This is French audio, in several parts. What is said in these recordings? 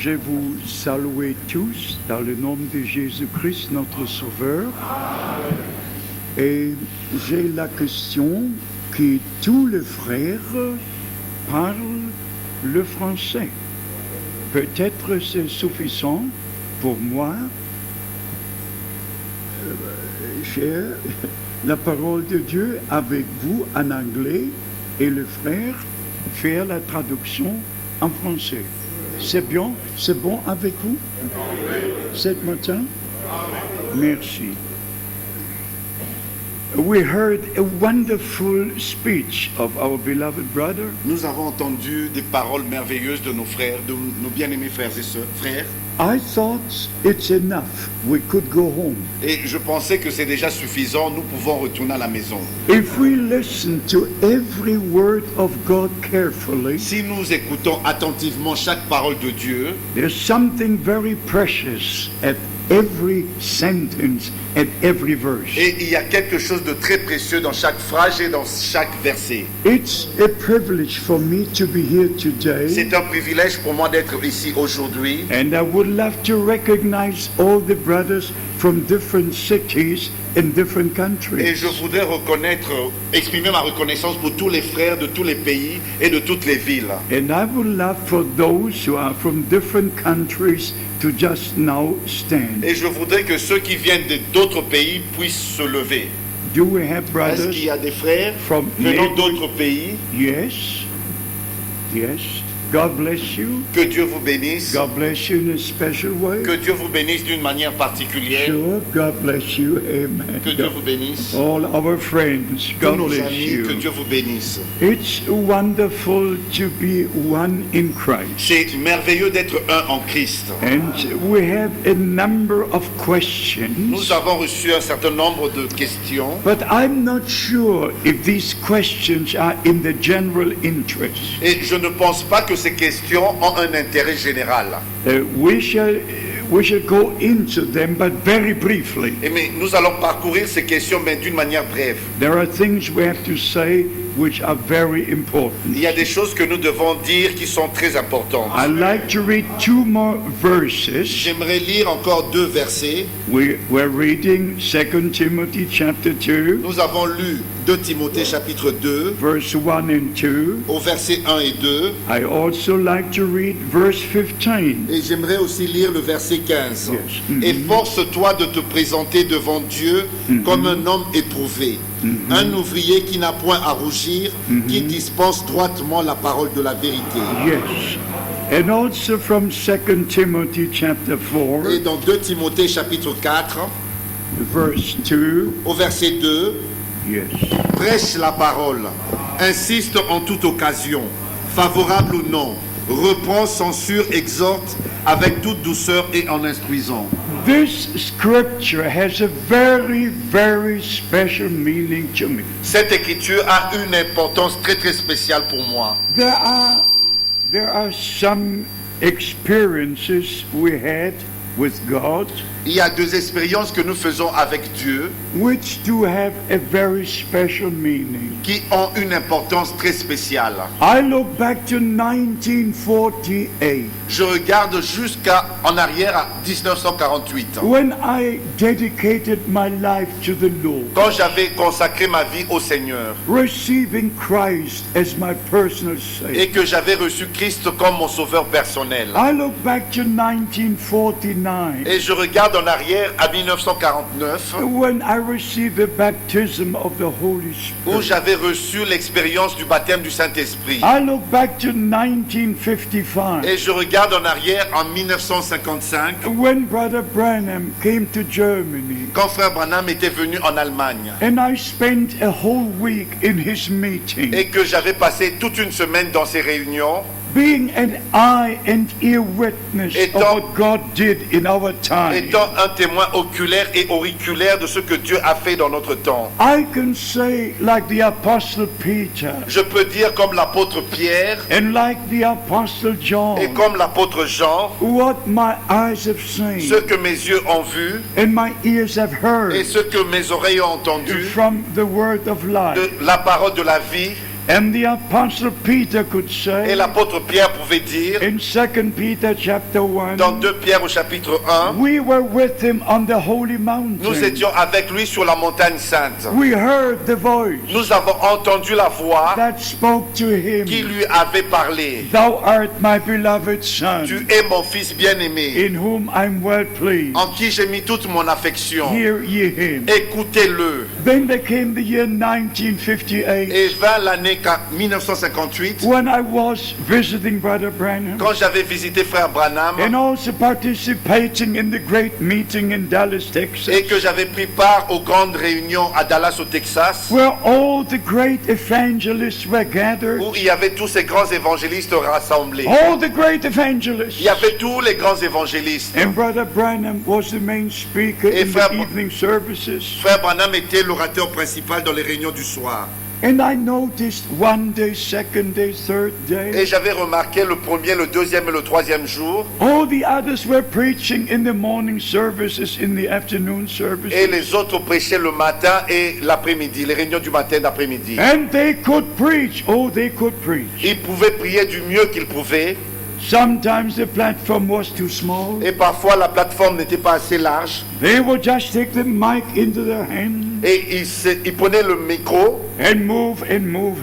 Je vous salue tous dans le nom de Jésus-Christ, notre Sauveur. Et j'ai la question que tous les frères parlent le français. Peut-être c'est suffisant pour moi. J'ai la parole de Dieu avec vous en anglais et le frère fait la traduction en français. C'est bien? C'est bon avec vous? Ce matin? Merci. We heard a wonderful speech of our beloved brother. Nous avons entendu des paroles merveilleuses de nos frères, de nos bien-aimés frères et sœurs. I thought it's enough. We could go home. Et je pensais que c'est déjà suffisant, nous pouvons retourner à la maison. If we listen to every word of God carefully, Si nous écoutons attentivement chaque parole de Dieu, there's something very precious at every sentence, at every verse. et il y a quelque chose de très précieux dans chaque phrase et dans chaque verset. It's a privilege for me to be here today, C'est un privilège pour moi d'être ici aujourd'hui. and I would love to recognize all the brothers from different cities in different Et countries. je voudrais exprimer ma reconnaissance pour tous les frères de tous les pays et de toutes les villes. And I would love for those who are from different countries to just now stand. Et je voudrais que ceux qui viennent d'autres pays puissent se lever. Do we have Est-ce brothers qu'il y a des frères from venant neighbor- d'autres pays? Yes. Yes. God bless you. Que Dieu vous bénisse. God bless you in a special way. Que Dieu vous bénisse d'une manière particulière. Sure. God bless you. Amen. Que Dieu vous bénisse. All our friends, Tous God nos bless amis, que you. Dieu vous bénisse. It's wonderful to be one in Christ. C'est merveilleux d'être un en Christ. And we have a number of questions, Nous avons reçu un certain nombre de questions, but I'm not sure if these questions are in the general interest. et je ne pense pas que ces questions ont un intérêt général. We shall go into them, but very briefly. Mais nous allons parcourir ces questions, mais d'une manière brève. There are things we have to say which are very important. Il y a des choses que nous devons dire qui sont très importantes. I'd like to read two more verses. J'aimerais lire encore 2 versets. We're reading 2 Timothy chapter 2, Nous avons lu 2 Timothée chapitre 2 verse 1 and 2. au verset 1 et 2. I also like to read verse 15. Et j'aimerais aussi lire le verset 15. Yes. Efforce-toi de te présenter devant Dieu comme un homme éprouvé, un ouvrier qui n'a point à rougir, qui dispense droitement la parole de la vérité. Yes. And also from 2 Timothy chapter 4, Et dans 2 Timothée chapitre 4, verse 2. au verset 2, Yes. prêche la parole, insiste en toute occasion, favorable ou non, reprend, censure, exhorte avec toute douceur et en instruisant. This scripture has a very, very special meaning to me. Cette écriture a une importance très très spéciale pour moi. There are some experiences we had with God Il y a 2 expériences que nous faisons avec Dieu which do have a very special meaning. qui ont une importance très spéciale. I look back to 1948 Je regarde en arrière à 1948, when I dedicated my life to the Lord, quand j'avais consacré ma vie au Seigneur receiving Christ as my personal Savior. et que j'avais reçu Christ comme mon sauveur personnel. I look back to 1949 Et je regarde en arrière à 1949 when I received the baptism of the Holy où Spirit. j'avais reçu l'expérience du baptême du Saint-Esprit. I look back to 1955 Et je regarde en arrière en 1955 when Brother Branham came to Germany, quand Frère Branham était venu en Allemagne and I spent a whole week in his meeting, et que j'avais passé toute une semaine dans ces réunions, being an eye and ear witness of Étant- what God did in our time. étant un témoin oculaire et auriculaire de ce que Dieu a fait dans notre temps. I can say, like the Apostle Peter Je peux dire comme l'apôtre Pierre and like the Apostle John, et comme l'apôtre Jean, what my eyes have seen ce que mes yeux ont vu and my ears have heard et ce que mes oreilles ont entendu from the word of life. de la parole de la vie, And the Apostle Peter could Et say l'apôtre Pierre pouvait dire, in 2 Peter chapter 1, dans 2 Pierre au chapitre 1, we were with him on the holy nous mountain. étions avec lui sur la montagne sainte. We heard the voice Nous avons entendu la voix that spoke to him. qui lui avait parlé. Thou art my beloved son, Tu es mon fils bien-aimé, in whom I'm well pleased. en qui j'ai mis toute mon affection. Hear ye him. Écoutez-le. Then there came the year 1958 Et vint l'année 1958, when I was visiting Brother Branham quand j'avais visité frère Branham and also participating in the great meeting in Dallas, Texas, et que j'avais pris part aux grandes réunions à Dallas au Texas, where all the great evangelists were gathered. où il y avait tous ces grands évangélistes rassemblés. All the great evangelists. Il y avait tous les grands évangélistes. And Brother Branham was the main speaker Et in frère the evening services. Frère Branham était l'orateur principal dans les réunions du soir. And I noticed one day, second day, third Et day, j'avais remarqué le premier, le deuxième et le troisième jour, all the others were preaching in the morning services, in the afternoon et services. les autres prêchaient le matin et l'après-midi, les réunions du matin et d'après-midi. And they could preach. Oh, they could preach. Ils pouvaient prier du mieux qu'ils pouvaient, Sometimes the platform was too small. et parfois la plateforme n'était pas assez large, They would just take the mic into their hand et ils prenaient le micro, and move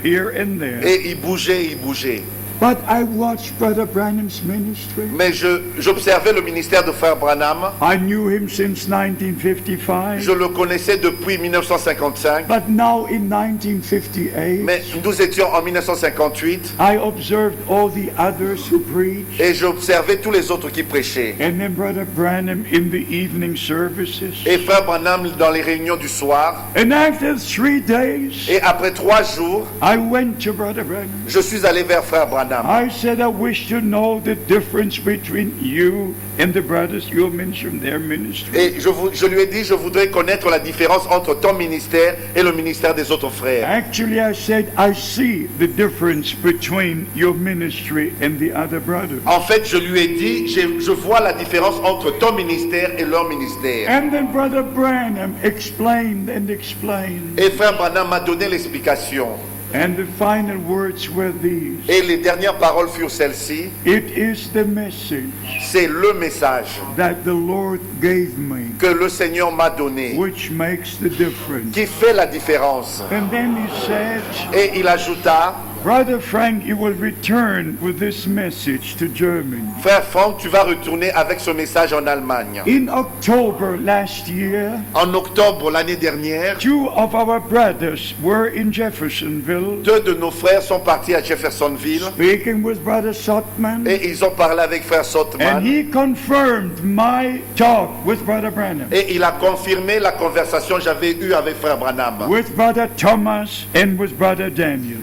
here and there. et ils bougeaient. But I watched Brother Branham's ministry. Mais j'observais le ministère de frère Branham, I knew him since 1955. je le connaissais depuis 1955, But now in 1958, mais nous étions en 1958, I observed all the others who preached. et j'observais tous les autres qui prêchaient. And then Brother Branham in the evening services. Et frère Branham dans les réunions du soir. And after 3 days, Et après 3 jours, I went to Brother Branham. je suis allé vers frère Branham. I said, I wish to know the difference between you and the brothers, your ministry and their ministry. Et je lui ai dit, je voudrais connaître la différence entre ton ministère et le ministère des autres frères. Actually, I said, I see the difference between your ministry and the other brothers. En fait, je lui ai dit, je vois la différence entre ton ministère et leur ministère. And then Brother Branham explained and explained. Et frère Branham m'a donné l'explication. And the final words were these. Et les dernières paroles furent celles-ci. It is the message C'est le message that the Lord gave me que le Seigneur m'a donné which makes the difference. qui fait la différence. And then he said, Et il ajouta, Brother Frank, you will return with this message to Germany. frère Franck, tu vas retourner avec ce message en Allemagne. In October last year, En octobre l'année dernière, 2 of our brothers were in Jeffersonville 2 de nos frères sont partis à Jeffersonville speaking with Brother Sotman, et ils ont parlé avec frère and Sotman he confirmed my talk with Brother Branham, et il a confirmé la conversation que j'avais eue avec frère Branham. with Brother Thomas, and with Brother Daniel.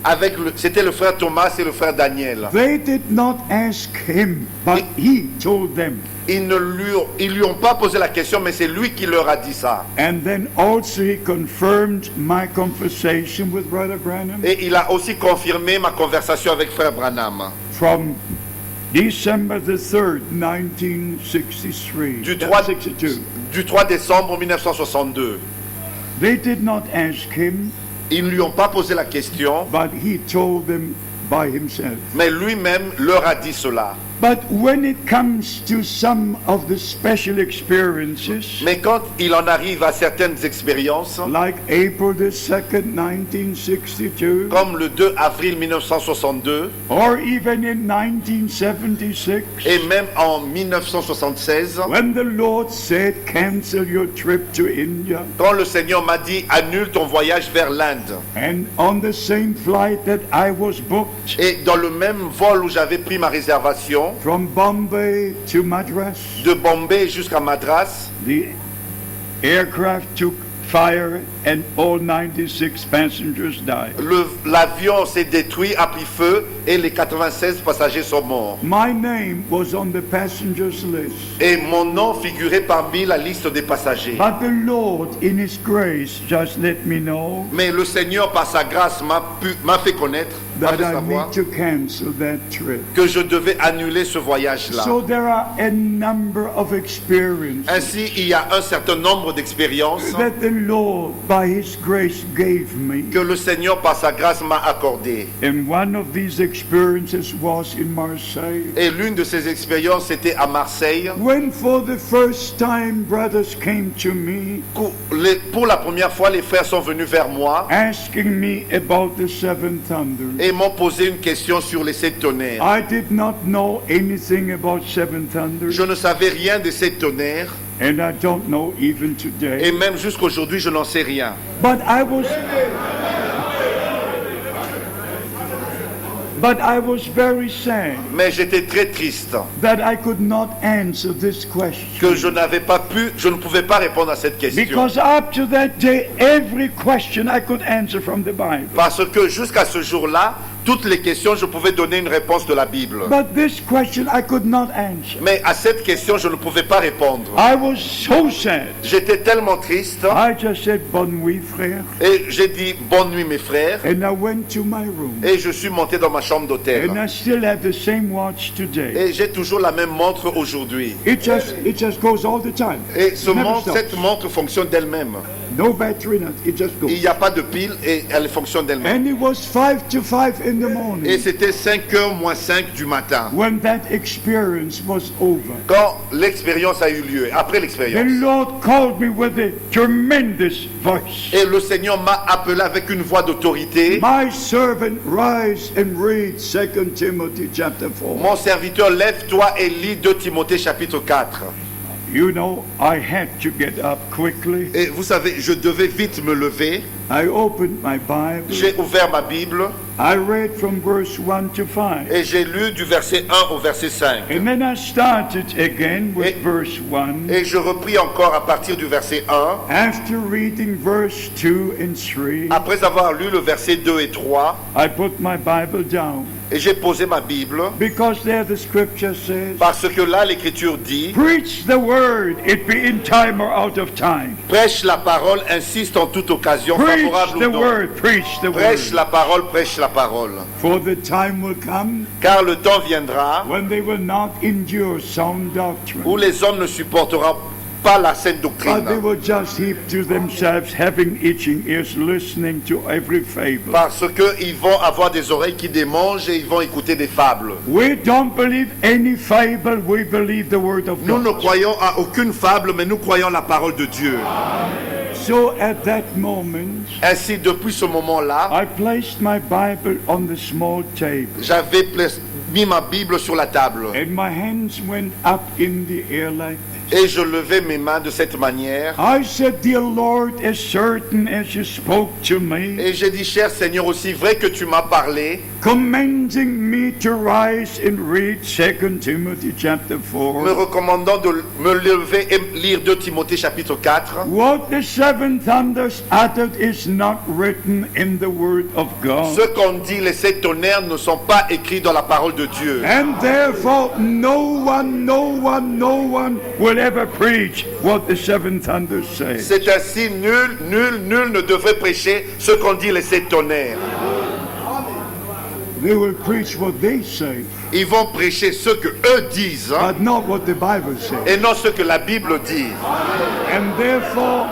C'était le frère Thomas et le frère Daniel. They did not ask him, but he told them. Ils lui ont pas posé la question, mais c'est lui qui leur a dit ça. And then also he confirmed my conversation with Brother Branham Et il a aussi confirmé ma conversation avec frère Branham. from December the 3rd, 1963. Du 3, 62. du 3 décembre 1962. They did not ask him, Ils ne lui ont pas posé la question, but he told them by himself. mais lui-même leur a dit cela. But when it comes to some of the special experiences, Mais quand il en arrive à certaines expériences, like April the 2nd, 1962, comme le 2 avril 1962, or even in 1976, et même en 1976, when the Lord said, cancel your trip to India, quand le Seigneur m'a dit annule ton voyage vers l'Inde, and on the same flight that I was booked et dans le même vol où j'avais pris ma réservation, from Bombay to Madras, de Bombay jusqu'à Madras, the aircraft took fire and all 96 passengers died. l'avion s'est détruit, a pris feu et les 96 passagers sont morts. My name was on the passengers list, Et mon nom figurait parmi la liste des passagers. but the Lord in His grace just let me know Mais le Seigneur, par sa grâce, m'a fait connaître, m'a that fait I savoir need to cancel that trip. que je devais annuler ce voyage-là. So there are a number of experiences Ainsi, il y a un certain nombre d'expériences that the Lord, by His grace gave me. que le Seigneur par sa grâce m'a accordé. And one of these experiences was in Marseille. Et l'une de ces expériences était à Marseille. When for the first time brothers came to me Pour la première fois, les frères sont venus vers moi asking me about the seven thunders. et m'ont posé une question sur les 7 tonnerres. I did not know anything about seven thunders, Je ne savais rien de ces tonnerres and I don't know even et today. même jusqu'aujourd'hui, je n'en sais rien. But I was very sad Mais j'étais très triste that I could not answer this que question. je ne pouvais pas répondre à cette question. Because up to that day, every question I could answer from the Bible. Parce que jusqu'à ce jour-là, toutes les questions, je pouvais donner une réponse de la Bible. But this question I could not answer. Mais à cette question, je ne pouvais pas répondre. I was so sad. J'étais tellement triste I just said, bonne nuit, frère. et j'ai dit bonne nuit mes frères And I went to my room. et je suis monté dans ma chambre d'hôtel. And I still have the same watch today. Et j'ai toujours la même montre aujourd'hui. It just goes all the time. Et It never stops. cette montre fonctionne d'elle-même. No battery, not, it just Il goes. n'y a pas de pile et elle fonctionne d'elle-même. And it was 5 to 5 in the Et morning c'était 5h moins 5 du matin. when that experience was over. Quand l'expérience a eu lieu, après The l'expérience. Lord called me with a tremendous voice. Et le Seigneur m'a appelé avec une voix d'autorité. My servant, rise and read 2 Timothy chapter 4. Mon serviteur, lève-toi et lis 2 Timothée chapitre 4. You know, I had to get up quickly. Et vous savez, je devais vite me lever. I opened my Bible. J'ai ouvert ma Bible I read from verse 1 to 5. et j'ai lu du verset 1 au verset 5. And then I started again with verse 1. Et je repris encore à partir du verset 1. After reading verse 2 and 3, Après avoir lu le verset 2 et 3, I put my Bible down et j'ai posé ma Bible because there the scripture says, parce que là l'Écriture dit preach the word, it be in time or out of time. prêche la parole, insiste en toute occasion, Preach favorable the ou non. word, preach the Prêche word. la parole, prêche la parole. For the time will come Car le temps viendra when they will not endure sound où doctrine, les hommes ne supporteront pas la saine but they doctrine. will just heap to themselves having itching ears, listening to every fable. Parce qu'ils vont avoir des oreilles qui démangent et ils vont écouter des fables. We don't believe any fable, we believe the word of Nous ne God. croyons à aucune fable, mais nous croyons la parole de Dieu. So at that moment, Ainsi, depuis ce moment-là, I placed my Bible on the small table, j'avais mis ma Bible sur la table and my hands went up in the air like this. et je levais mes mains de cette manière. I said, dear Lord, as certain as you spoke to me, Et j'ai dit, cher Seigneur, aussi vrai que tu m'as parlé, commanding me to rise and read 2 Timothy chapter me 4, recommandant de me lever et lire 2 Timothée chapitre 4. what the seven thunders uttered is not written in the word of God. Ce qu'on dit, les 7 tonnerres ne sont pas écrits dans la parole de Dieu. And therefore, no one will ever preach what the seven thunders say. C'est ainsi, nul ne devrait prêcher ce qu'ont dit les 7 tonnerres. They will preach what they say, Ils vont prêcher ce que eux disent, hein, but not what the Bible says. et non ce que la Bible dit. And therefore,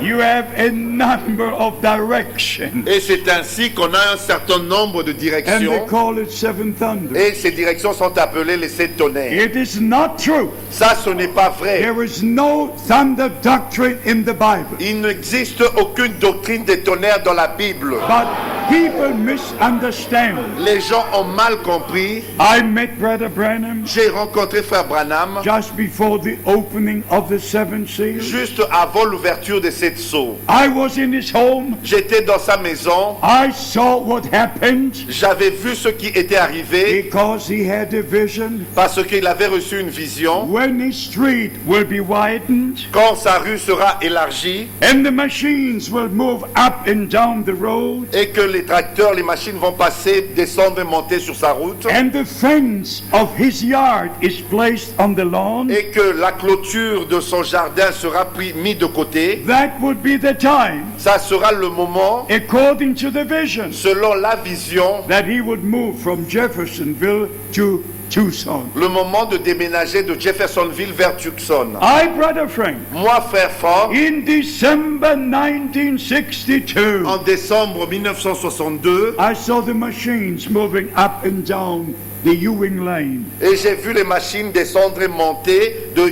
you have a number of directions. Et c'est ainsi qu'on a un certain nombre de And they directions. call it seven thunders. Et ces directions sont appelées les 7 tonnerres. It is not true. Ça, ce n'est pas vrai. There is no thunder doctrine in the Bible. Il n'existe aucune doctrine des tonnerres dans la Bible. But people misunderstand. Les gens ont mal compris. I met Brother Branham J'ai rencontré Frère Branham just before the opening of the seven seals. juste avant l'ouverture de cette sceaux. I was in his home. J'étais dans sa maison. I saw what happened J'avais vu ce qui était arrivé because he had a vision. parce qu'il avait reçu une vision. When his street will be widened Quand sa rue sera élargie and the machines will move up and down the road et que les tracteurs, les machines vont passer, descendre et monter sur sa route and the fence of his yard is placed on the lawn, et que la clôture de son jardin sera mis de côté, that would be the time, ça sera le moment, according to the vision, selon la vision, that he would move from Jeffersonville to Tucson. Le moment de déménager de Jeffersonville vers Tucson. I, Brother Frank, Moi, frère Franck, in December 1962, en décembre 1962, I saw the machines moving up and down the Ewing Lane. et j'ai vu les machines descendre et monter de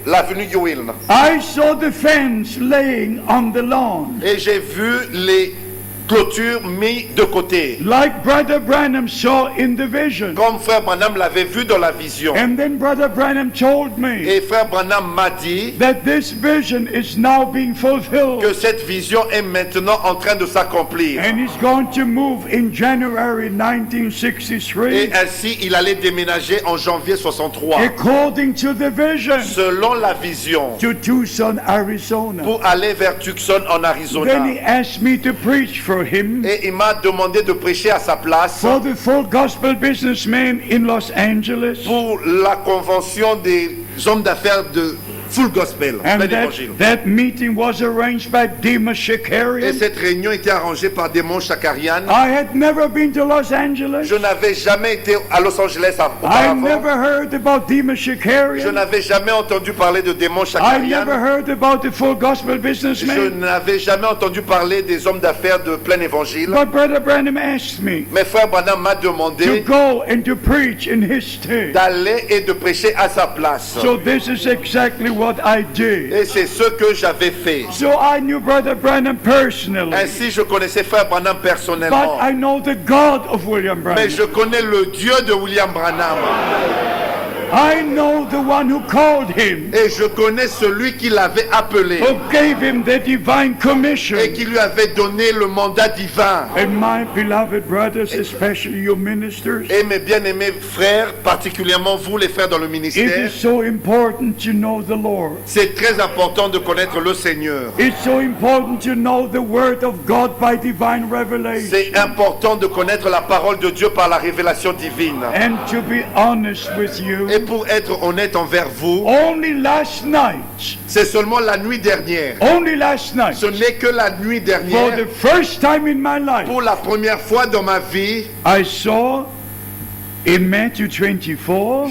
l'avenue Ewing. I saw the fence laying on the lawn, Et j'ai vu les clôtures mises de côté, like Brother Branham saw in the vision. comme frère Branham l'avait vu dans la vision. And then Brother Branham told me Et frère Branham m'a dit that this vision is now being fulfilled. que cette vision est maintenant en train de s'accomplir. And he's going to move in January Et 1963 ainsi, il allait déménager en janvier 63, according to the vision selon la vision, to Tucson, Arizona. pour aller vers Tucson en Then Arizona. he asked me to preach for him Et il m'a demandé de prêcher à sa place for the full gospel businessmen in Los Angeles. pour la convention des hommes d'affaires de Full Gospel, And plein d'évangile. that meeting was arranged by Demas Et Shakarian. cette réunion était arrangée par Démon Shakarian. I had never been to Los Angeles. Je n'avais jamais été à Los Angeles I auparavant. never heard about Demas Je Shakarian. n'avais jamais entendu parler de Démon I Shakarian. never heard about the full gospel Je businessmen. n'avais jamais entendu parler des hommes d'affaires de plein évangile. But Brother Branham asked me Mais frère Branham m'a to demandé go and to preach in his stead. d'aller et de prêcher à sa place. So this is exactly what I did. Et c'est ce que j'avais fait. So I knew Brother Branham personally. Ainsi, je connaissais frère Branham But personnellement. I know the God of William Mais Branham. je connais le Dieu de William Branham. I know the one who called him, Et je connais celui qui l'avait appelé who gave him the divine commission. et qui lui avait donné le mandat divin. And my beloved brothers, especially you ministers, Et mes bien-aimés frères, particulièrement vous les frères dans le it ministère, is so important to know the Lord. c'est très important de connaître le Seigneur. It's so important to know the word of God by divine revelation. C'est important de connaître la parole de Dieu par la révélation divine. And to be honest with you, Et pour être honnête envers vous, only last night, c'est seulement la nuit dernière. only last night, Ce n'est que la nuit for dernière, the first time in my life, pour la première fois dans ma vie, I saw in Matthew 24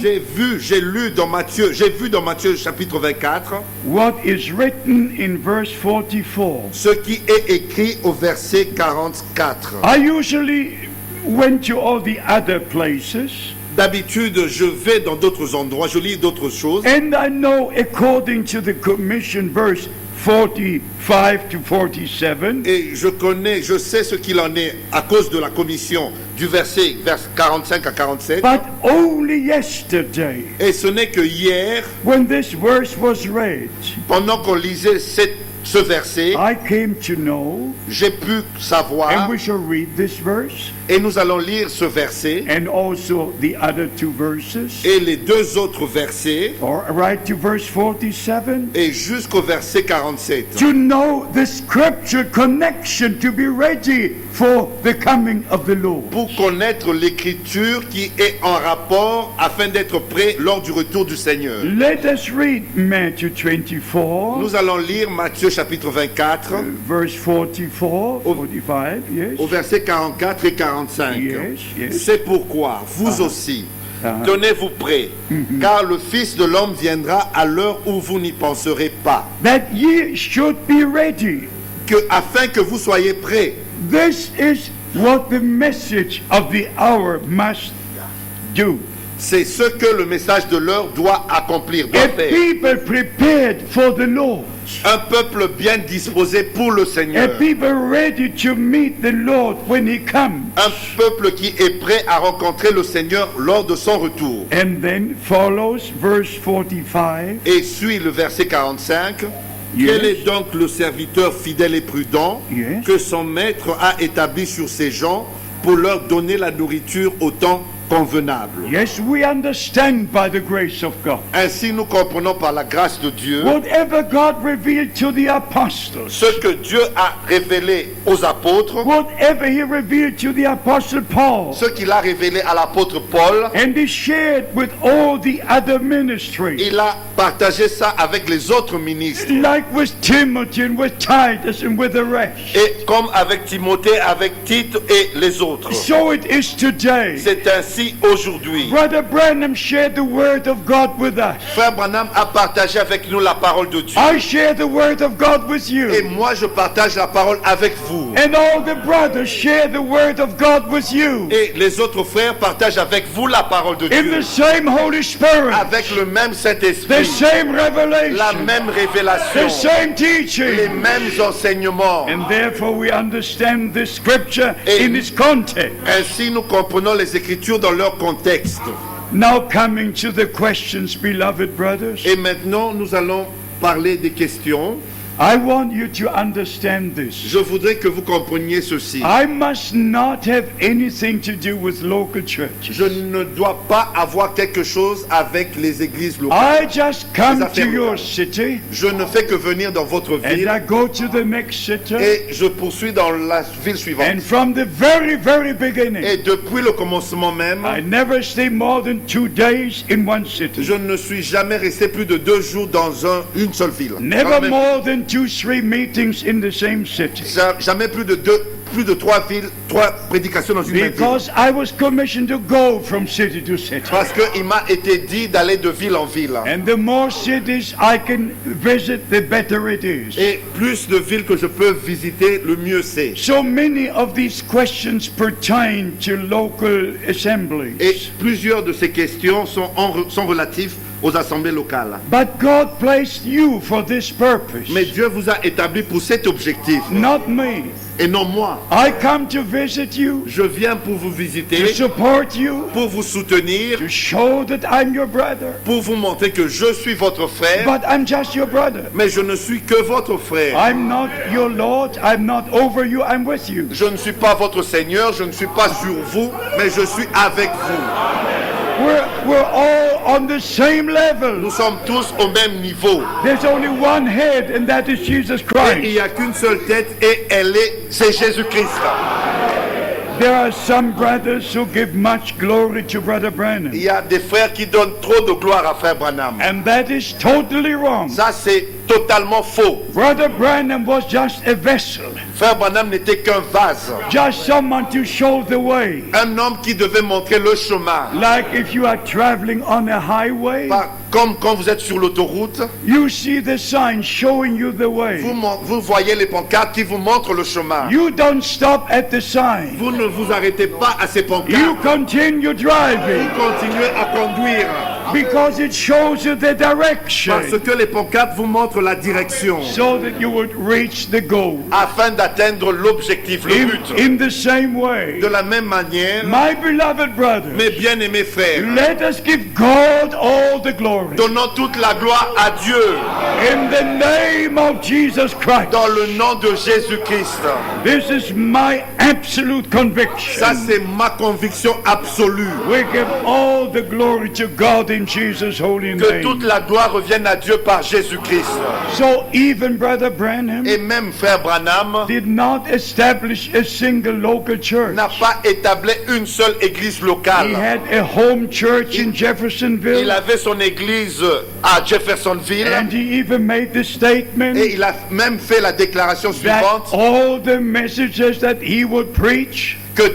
j'ai lu dans Matthieu chapitre 24, what is written in verse 44. ce qui est écrit au verset 44. I usually went to all the other places, D'habitude, je vais dans d'autres endroits, je lis d'autres choses. and I know according to the commission, verse 45 to 47, Et je sais ce qu'il en est à cause de la commission du vers 45 à 47. but only yesterday, Et ce n'est que hier, when this verse was read, pendant qu'on lisait ce verset, I came to know, j'ai pu savoir, and we shall read this verse, et nous allons lire ce verset, and also the other two verses, et les deux autres versets, or right to verse 47, et jusqu'au verset 47. to know the scripture connection, to be ready for the coming of the Lord. Pour connaître l'écriture qui est en rapport afin d'être prêt lors du retour du Seigneur. Let us read Matthew 24, Nous allons lire Matthieu chapitre 24 verse 44, 45, yes. au verset 44 et 45. Yes, yes. C'est pourquoi vous aussi, tenez-vous prêts, car le Fils de l'homme viendra à l'heure où vous n'y penserez pas, That ye should be ready. afin que vous soyez prêts. This is what the message of the hour must do. C'est ce que le message de l'heure doit accomplir, doit A faire. people prepared for the Lord. Un peuple bien disposé pour le A Seigneur. people ready to meet the Lord when He comes. Un peuple qui est prêt à rencontrer le Seigneur lors de son retour. And then follows verse 45. Et suit le verset 45. Yes. Quel est donc le serviteur fidèle et prudent Yes. que son maître a établi sur ses gens pour leur donner la nourriture au temps convenable? Yes, we understand by the grace of God. Ainsi nous comprenons par la grâce de Dieu Whatever God revealed to the apostles, ce que Dieu a révélé aux apôtres, whatever He revealed to the apostle Paul, ce qu'il a révélé à l'apôtre Paul, and He shared with all the other ministries, il a partagé ça avec les autres ministres. like with Timothy and with Titus and with the rest. Et comme avec Timothée, avec Tite et les autres. So it is today. C'est ainsi ici aujourd'hui. Brother Branham shared the word of God with us. Frère Branham a partagé avec nous la parole de Dieu. I share the word of God with Et you. moi, je partage la parole avec vous. And all the brothers share the word of God with you. Et les autres frères partagent avec vous la parole de In Dieu. the same Holy Spirit. Avec le même The Saint-Esprit. same La revelation. même révélation. The same Les teaching. mêmes enseignements. And therefore we understand this scripture Et- in its context. Ainsi, nous comprenons les Écritures dans leur contexte. Now coming to the questions, beloved brothers. Et maintenant, nous allons parler des questions. I want you to understand this. Je voudrais que vous compreniez ceci. I must not have anything to do with local churches. Je ne dois pas avoir quelque chose avec les églises I locales. just come Les to affaires your locales. city Je ne fais que venir dans votre and ville I go to the next city. et je poursuis dans la ville And suivante. from the very, very beginning, Et depuis le commencement même, I never stay more than 2 days in one city. je ne suis jamais resté plus de 2 jours dans une seule ville. Never Jamais- more than 2-3 meetings in the same city. Jamais plus de 3 villes, 3 prédications dans une même ville. Because I was commissioned to go from city to city. Parce qu'il m'a été dit d'aller de ville en ville. And the more cities I can visit, the better it is. Et plus de villes que je peux visiter, le mieux c'est. So many of these questions pertain to local assemblies. Et plusieurs de ces questions sont relatives aux assemblées locales. But God placed you for this purpose, Mais Dieu vous a établi pour cet objectif, not me. et non moi. I come to visit you, Je viens pour vous to visiter, support you, pour vous soutenir, to show that I'm your brother. pour vous montrer que je suis votre frère, But I'm just your brother. mais je ne suis que votre frère. I'm not your Lord. I'm not over you. I'm with you. Je ne suis pas votre Seigneur, je ne suis pas sur vous, mais je suis avec vous. We're all on the same level. Nous sommes tous au même niveau. There's only one head, and that is Jesus Et il Christ. n'y a qu'une seule tête et c'est Jésus-Christ. There are some brothers who give much glory to Brother Branham, Il y a des frères qui donnent trop de gloire à Frère Branham. and that is totally wrong. Ça, c'est totalement faux. Brother Branham was just a vessel, Frère Branham n'était qu'un vase. just someone to show the way. Un homme qui devait montrer le chemin. Like if you are traveling on a highway, Comme quand vous êtes sur l'autoroute, you see the sign showing you the way. vous voyez les pancartes qui vous montrent le chemin. You don't stop at the sign. Vous ne vous arrêtez pas à ces You pancartes. continue Vous driving continuez à conduire. because it shows you the direction Parce que les pancartes vous montrent la direction. so that you would reach the goal. Afin d'atteindre l'objectif, le but. In the same way, De la même manière, my beloved brothers, mes bien-aimés frères, let us give God all the glory. donnons toute la gloire à Dieu In the name of Jesus Christ. dans le nom de Jésus-Christ. This is my absolute conviction. Ça, c'est ma conviction absolue. We give all the glory to God in Jesus' holy Que toute name. la gloire revienne à Dieu par Jésus-Christ. So even Brother Branham Et même Frère Branham did not establish a single local church. n'a pas établi une seule église He locale. had a home church in Il Jeffersonville, avait son église à Jeffersonville and he even made the statement et il a même fait la déclaration that suivante all the messages that he would preach, que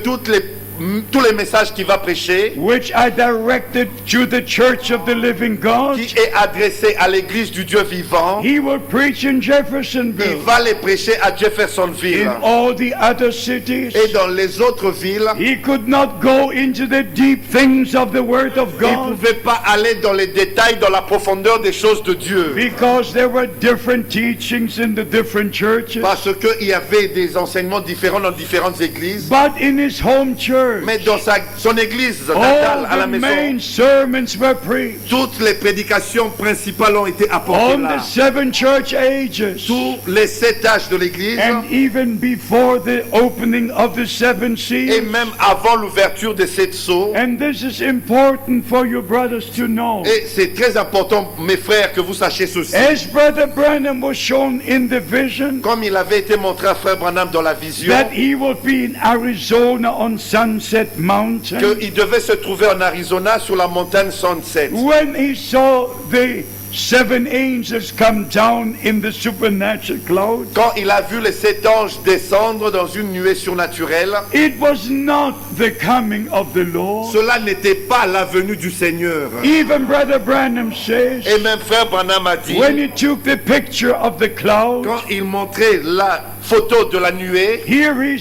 tous les messages qu'il va prêcher, which are directed to the church of the living God, qui est adressé à l'église du Dieu vivant, he would preach in il Jeffersonville, va les prêcher à Jeffersonville in all the other cities. et dans les autres villes. He could not go into the deep things of the Word of Il ne God pouvait pas aller dans les détails, dans la profondeur des choses de Dieu. because there were different teachings in the different churches. Parce qu'il y avait des enseignements différents dans différentes églises. But in his home church, Mais dans son église natale, à all la the maison, main sermons were preached toutes les prédications principales ont été apportées on là. the 7 church ages, Tous les 7 âges de l'église, and even before the opening of the 7 et seals. même avant l'ouverture de 7 sceaux. And this is important for you brothers to know. Et c'est très important, mes frères, que vous sachiez ceci. As Brother Branham was shown in the vision, Comme il avait été montré à Frère Branham dans la vision, that he would be in Arizona on Sunset Mountain. qu'il devait se trouver en Arizona sur la montagne Sunset. When he saw the 7 angels come down in the supernatural cloud, quand il a vu les 7 anges descendre dans une nuée surnaturelle, it was not the coming of the Lord. cela n'était pas la venue du Seigneur. Even Brother Branham says, Et même frère Branham a dit, when he took the picture of the cloud, quand il montrait la photo de la nuée, here you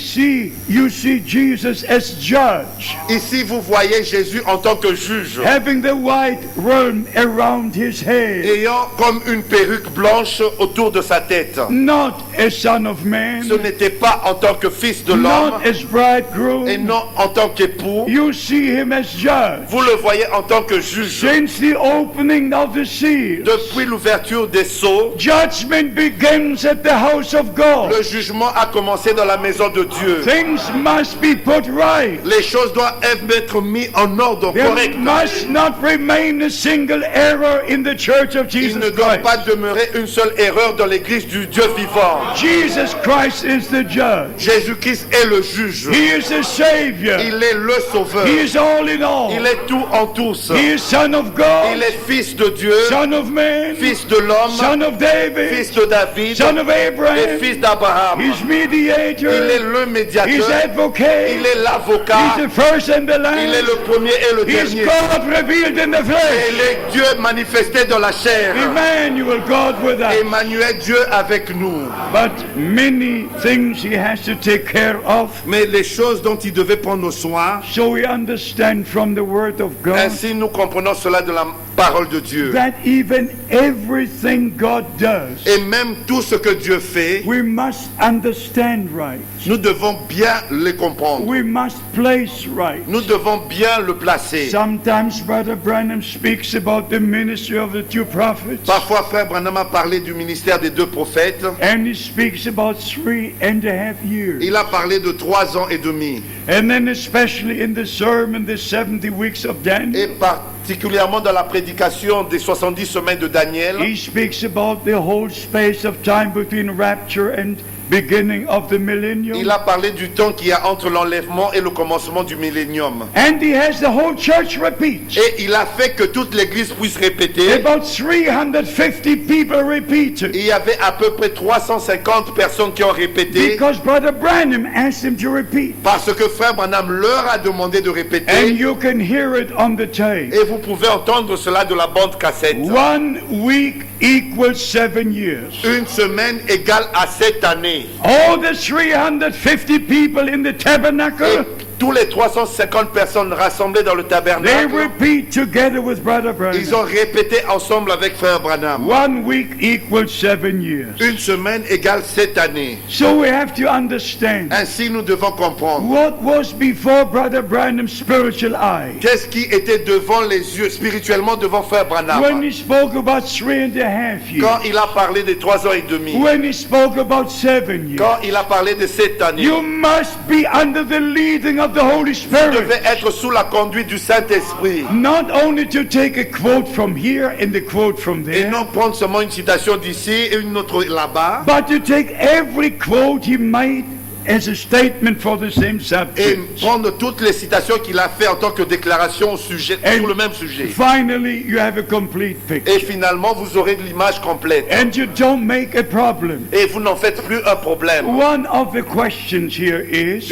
see Jesus as judge, ici vous voyez Jésus en tant que juge, having the white robe around his head, ayant comme une perruque blanche autour de sa tête. not as son of man, Ce n'était pas en tant que fils de not l'homme as et bridegroom. non en tant qu'époux. You see him as judge. Vous le voyez en tant que juge. Since the opening of the seal, Depuis l'ouverture des sceaux, judgment begins at the house of God. le jugement a commencé dans la maison de Dieu. Things must be put right. Les choses doivent être mises en ordre There correct. must not remain a single error in the church of Il ne Jesus doit pas Christ. demeurer une seule erreur dans l'église du Dieu vivant. Jesus Christ is the judge. Jésus-Christ est le juge. He is the Savior. Il est le sauveur. He is all in all. Il est tout en tous. He is Son of God, Il est fils de Dieu, Son of man, fils de l'homme, Son of David, fils de David Son of et Abraham. fils d'Abraham. He's Il est mediator. le He's médiateur. advocate. Il est l'avocat. He's the first and the Il est last. le premier et le He's dernier. God revealed in the Il flesh. est Dieu manifesté dans la chair. Emmanuel, God with us. Emmanuel, Dieu avec nous. But many things he has to take care of. Mais les choses dont il devait prendre soin, So we understand from the word of God ainsi nous comprenons cela de la parole de Dieu. that even everything God does, Et même tout ce que Dieu fait, we must understand right. nous devons bien le comprendre. We must place right. Nous devons bien le placer. Sometimes Brother Branham speaks about the ministry of the two prophets, Parfois, frère Branham a parlé du ministère des 2 prophètes. and he speaks about 3.5 years. Il a parlé de 3 ans et demi. And then especially in the sermon, the 70 weeks of Et Daniel, particulièrement dans la prédication des 70 semaines de Daniel, he speaks about the whole space of time between rapture and beginning of the millennium. il a parlé du temps qu'il y a entre l'enlèvement et le commencement du millénium. And he has the whole church repeat. Et il a fait que toute l'église puisse répéter. About 350 people repeated. Il y avait à peu près 350 personnes qui ont répété Because Brother Branham asked him to repeat. parce que frère Branham leur a demandé de And répéter. you can hear it on the tape. Et vous pouvez entendre cela de la bande cassette. 1 week equals 7 years. Une semaine égale à 7 années. All the 350 people in the Et tabernacle, tous les 350 personnes rassemblées dans le they tabernacle, repeat together with Brother ils Branham. ont répété ensemble avec frère Branham. 1 week equals 7 years. Une semaine égale 7 années. So we have to understand Ainsi nous devons comprendre. what was before Brother Branham's spiritual eye. Qu'est-ce qui était devant les yeux, spirituellement devant frère When Branham? he spoke about 3.5 years. Quand il a parlé des 3 ans et demi. When he spoke about 7 years. Quand il a parlé de 7 années. You must be under the leading of the Holy Vous Spirit. devez être sous la conduite du Saint-Esprit. Not only to take a quote from here and the quote from Et there, non prendre seulement une citation d'ici et une autre là-bas. but to take every quote he made as a statement for the same Et subject. prendre toutes les citations qu'il a fait en tant que déclaration au sujet, sur le même sujet. Finally, you have a complete picture. Et finalement, vous aurez l'image complète. And you don't make a problem. Et vous n'en faites plus un problème. One of the questions here is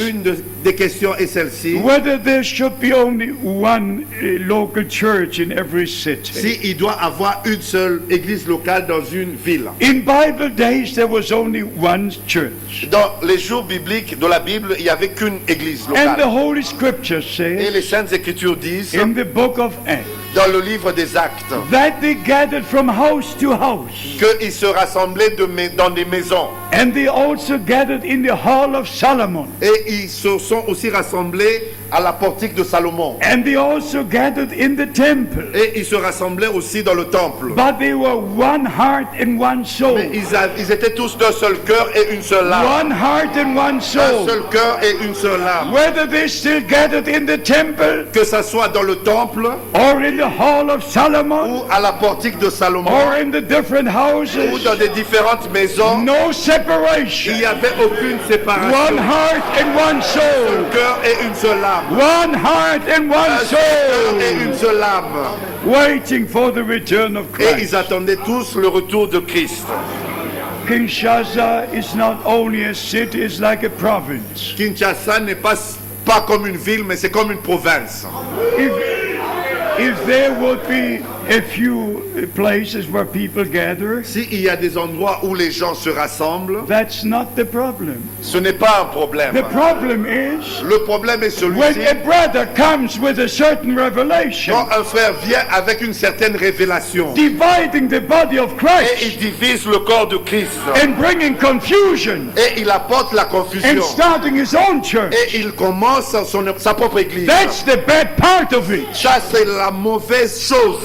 Des questions est celle-ci. whether there should be only one local church in every city. Si il doit avoir une seule église locale dans une ville. In Bible days, there was only one church. Dans les jours bibliques de la Bible, il n'y avait qu'une église And the locale. Holy Scripture Et says les Saintes Écritures disent, in the book of Acts dans le livre des Actes, that they gathered from house to house. qu'ils se rassemblaient dans des maisons. And they also gathered in the hall of Solomon. Et ils se sont aussi rassemblés à la portique de Salomon. And they also gathered in the temple. Et ils se rassemblaient aussi dans le temple. But they were one heart and one soul. Mais ils étaient tous d'un seul cœur et une seule âme. One heart and one Un soul. seul cœur et une seule âme. Whether they still gathered in the temple Que ça soit dans le temple or in the hall of Solomon, ou à la portique de Salomon, or in the different ou houses, dans des différentes maisons, no il separation. n'y avait aucune One séparation. heart and one soul. Un cœur et une seule âme. One heart and one Un seul cœur et soul. une seule âme. Waiting for the return of Et ils Christ. attendaient tous le retour de Christ. Kinshasa is not only a city, it's like a province. Kinshasa n'est pas comme une ville, mais c'est comme une province. If there would be a few places where people gather, S'il y a des endroits où les gens se rassemblent, that's not the problem. ce n'est pas un problème. The problem is Le problème est when celui-ci. a brother comes with a certain revelation, Quand un frère vient avec une certaine révélation dividing the body of et Christ il divise le corps de Christ and bringing confusion et il apporte la and confusion starting his own church, et il commence sa propre église. that's the bad part of it. Ça, c'est la mauvaise chose.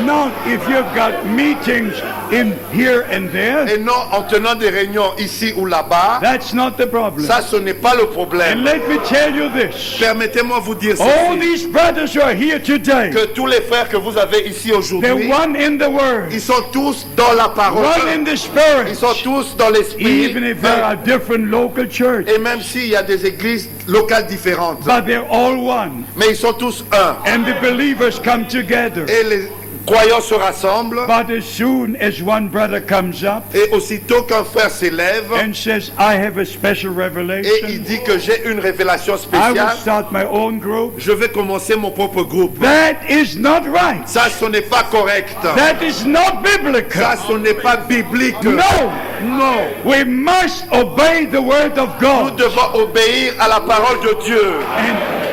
Not if you've got meetings in here and there. Et non en tenant des réunions ici ou là-bas. That's not the problem. Ça, ce n'est pas le And problème. let me tell you this. Permettez-moi vous dire All ceci, these brothers who are here today, que tous les frères que vous avez ici they're aujourd'hui, one in the Word, ils sont tous dans la parole. one in the Spirit, Ils sont tous dans l'esprit. even if there are different local churches. Et même s'il y a des églises locales différentes, But they're all one. mais ils sont tous un. And the believers come together. Et les croyants se rassemblent. But as soon as one brother comes up Et aussitôt qu'un frère s'élève and says, I have a special et il revelation, dit que j'ai une révélation I will spéciale, start my own group. je vais commencer mon propre groupe. That is not right. Ça, ce n'est pas correct. That is not biblical. Ça, ce n'est pas biblique. No. Non. We must obey the word of Nous God. devons obéir à la parole de Dieu.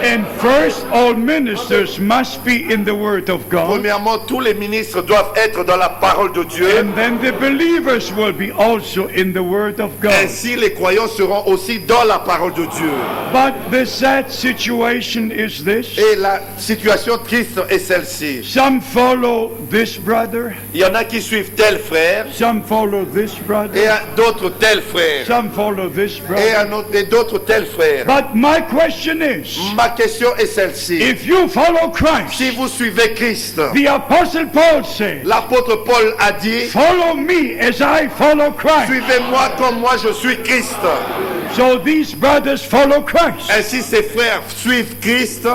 And first, all ministers must be in the word of God. Premièrement, tous les ministres doivent être dans la parole de Dieu. And then the believers will be also in the word of God. Ainsi, les croyants seront aussi dans la parole de Dieu. But the sad situation is this. Et la situation triste est celle-ci. Some follow this brother. Il y en a qui suivent tel frère Some follow this brother. et d'autres tel frère Some follow this et brother. et d'autres tel frère. But my question is, Ma question est celle-ci. if you follow Christ, Si vous suivez Christ, the Apostle Paul said, l'apôtre Paul a dit, follow me as I follow Christ. suivez-moi comme moi je suis Christ. So these brothers follow Christ. Ainsi ses frères suivent Christ.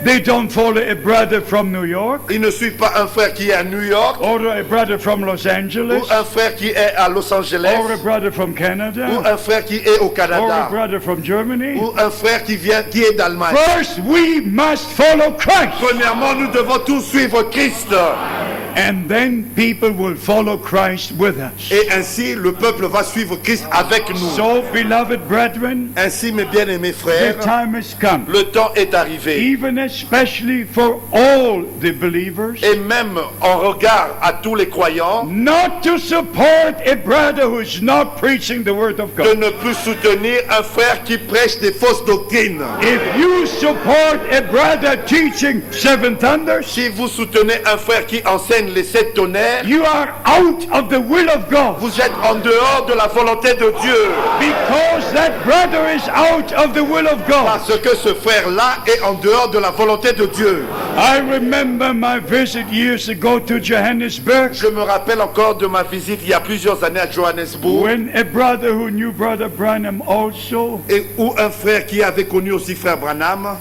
They don't follow a brother from New York Ils ne suivent pas un frère qui est à New York or a brother from Los Angeles ou un frère qui est à Los Angeles or a brother from ou Canada un frère qui est au or a Canada brother from Germany. ou un frère qui est d'Allemagne. First, we must follow Christ. Premièrement, nous devons tous suivre Christ. And then people will follow Christ with us. Et ainsi, le peuple va suivre Christ avec nous. So, beloved brethren, Ainsi, mes bien-aimés the frères, time has come, le temps est arrivé. even especially for all the believers, Et même en regard à tous les croyants, not to support a brother who is not preaching the word of de God. ne plus soutenir un frère qui prêche des fausses doctrines. If you support a brother teaching seven thunders, Si vous soutenez un frère qui enseigne les 7 tonnerres, you are out of the will of God, vous êtes en dehors de la volonté de Dieu. because that brother is out of the will of God. Parce que ce frère-là est en dehors de la volonté de Dieu. I remember my visit years ago to Johannesburg, Je me rappelle encore de ma visite il y a plusieurs années à Johannesburg, when a brother who knew Brother Branham also et où un frère qui avait connu aussi frère Branham,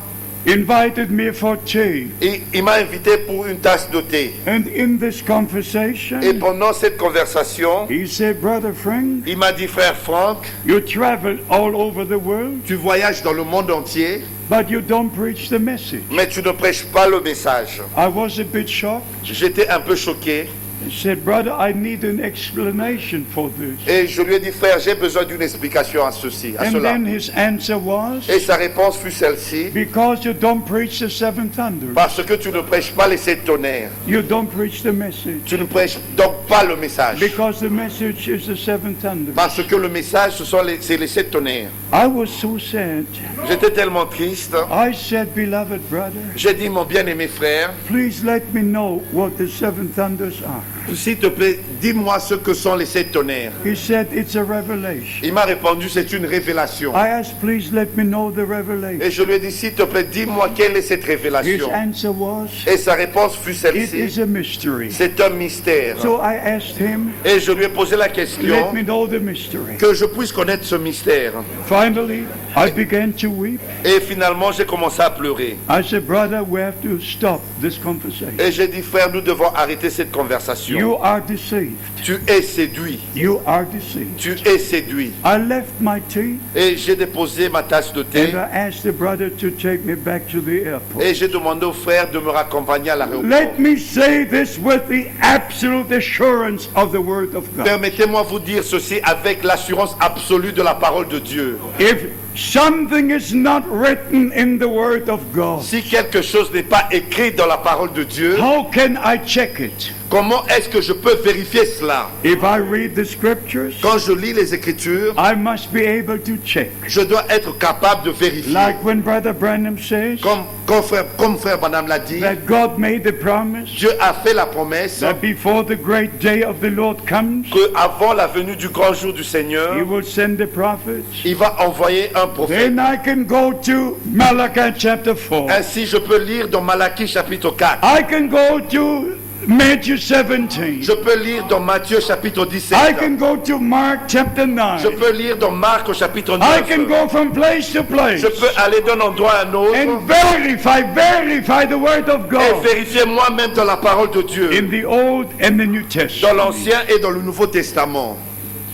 invited me for tea. et il m'a invité pour une tasse de thé. And in this conversation, Et pendant cette conversation, he said, Brother Frank, il m'a dit, frère Franck, you travel all over the world, tu voyages dans le monde entier, but you don't preach the message. mais tu ne prêches pas le message. I was a bit shocked. J'étais un peu choqué He said, Brother, I need an explanation for this. et je lui ai dit, frère, j'ai besoin d'une explication à ceci, à And cela. then his answer was, Et sa réponse fut celle-ci, because you don't preach the seven thunders, parce que tu ne prêches pas les 7 tonnerres. you don't preach the message. Tu ne prêches donc pas le message. Because the message is the seven thunders. Parce que le message, c'est les 7 tonnerres. I was so sad. J'étais tellement triste. I said, beloved brother, J'ai dit, mon bien-aimé frère, please let me know what the seven thunders are. S'il te plaît, dis-moi ce que sont les 7 tonnerres. He said, it's a revelation. Il m'a répondu, c'est une révélation. I asked, please let me know the Et revelation. je lui ai dit, s'il te plaît, dis-moi quelle est cette His révélation. answer was, Et sa réponse fut it celle-ci. is a mystery. C'est un mystère. So I asked him, Et je lui ai posé la let question me know the mystery. que je puisse connaître ce mystère. Finally, I began to weep. Et finalement, j'ai commencé à pleurer. I said, brother, we have to stop this conversation. Et j'ai dit, frère, nous devons arrêter cette conversation. You are deceived. Tu es séduit. You are deceived. Tu es séduit. I left my tea Et j'ai déposé ma tasse de thé. and I asked the brother to take me back to the airport. Et j'ai demandé au frère de me raccompagner à l'aéroport. Let me say this with the absolute assurance of the Word of God. Permettez-moi vous dire ceci avec l'assurance absolue de la parole de Dieu. If something is not written in the Word of God, Si quelque chose n'est pas écrit dans la parole de Dieu, how can I check it? comment est-ce que je peux vérifier cela? If I read the scriptures, Quand je lis les Écritures, I must be able to check. je dois être capable de vérifier. Like when Brother Branham says Comme frère Branham l'a dit, that God made the promise Dieu a fait la promesse that before the great day of the Lord comes, que avant la venue du grand jour du Seigneur, He will send the prophets. il va envoyer un prophète. Then I can go to Malachi chapter 4. Ainsi, je peux lire dans Malachie chapitre 4. I can go to Matthew 17. Je peux lire dans Matthieu chapitre I 17. can go to Mark chapter 9. Je peux lire dans Marc au chapitre I can 9. go from place to place Je peux aller d'un endroit à un autre and verify the Word of et God vérifier moi-même dans la parole de Dieu, in the Old and the New dans Testament. l'Ancien et dans le Nouveau Testament.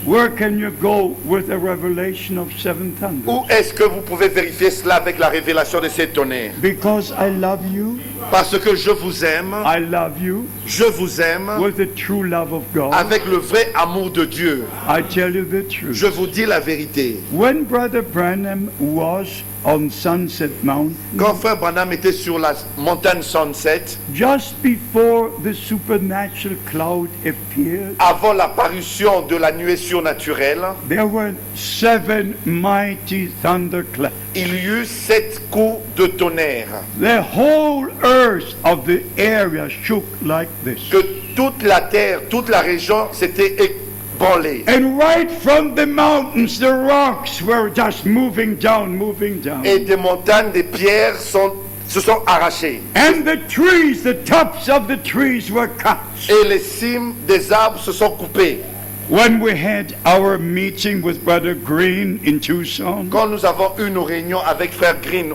Where can you go with a revelation of seven thunders? Où est-ce que vous pouvez vérifier cela avec la révélation de ces tonnerres? Because I love you, Parce que je vous aime, I love you je vous aime with the true love of God. avec le vrai amour de Dieu. I tell you the truth. Je vous dis la vérité. When Brother Branham was on Sunset Mountain, Quand frère Branham était sur la montagne Sunset, just before the supernatural cloud appeared, avant l'apparition de la nuée surnaturelle, there were 7 mighty thunderclaps. il y eut 7 coups de tonnerre. The whole earth of the area shook like this. Que toute la terre, toute la région s'était ébranlée. And right from the mountains, the rocks were just moving down. Et des montagnes, des pierres se sont arrachées. And the trees, the tops of the trees were cut. Et les cimes des arbres se sont coupées. When we had our meeting with Brother Green in Tucson, Quand nous avons eu nos réunions avec frère Green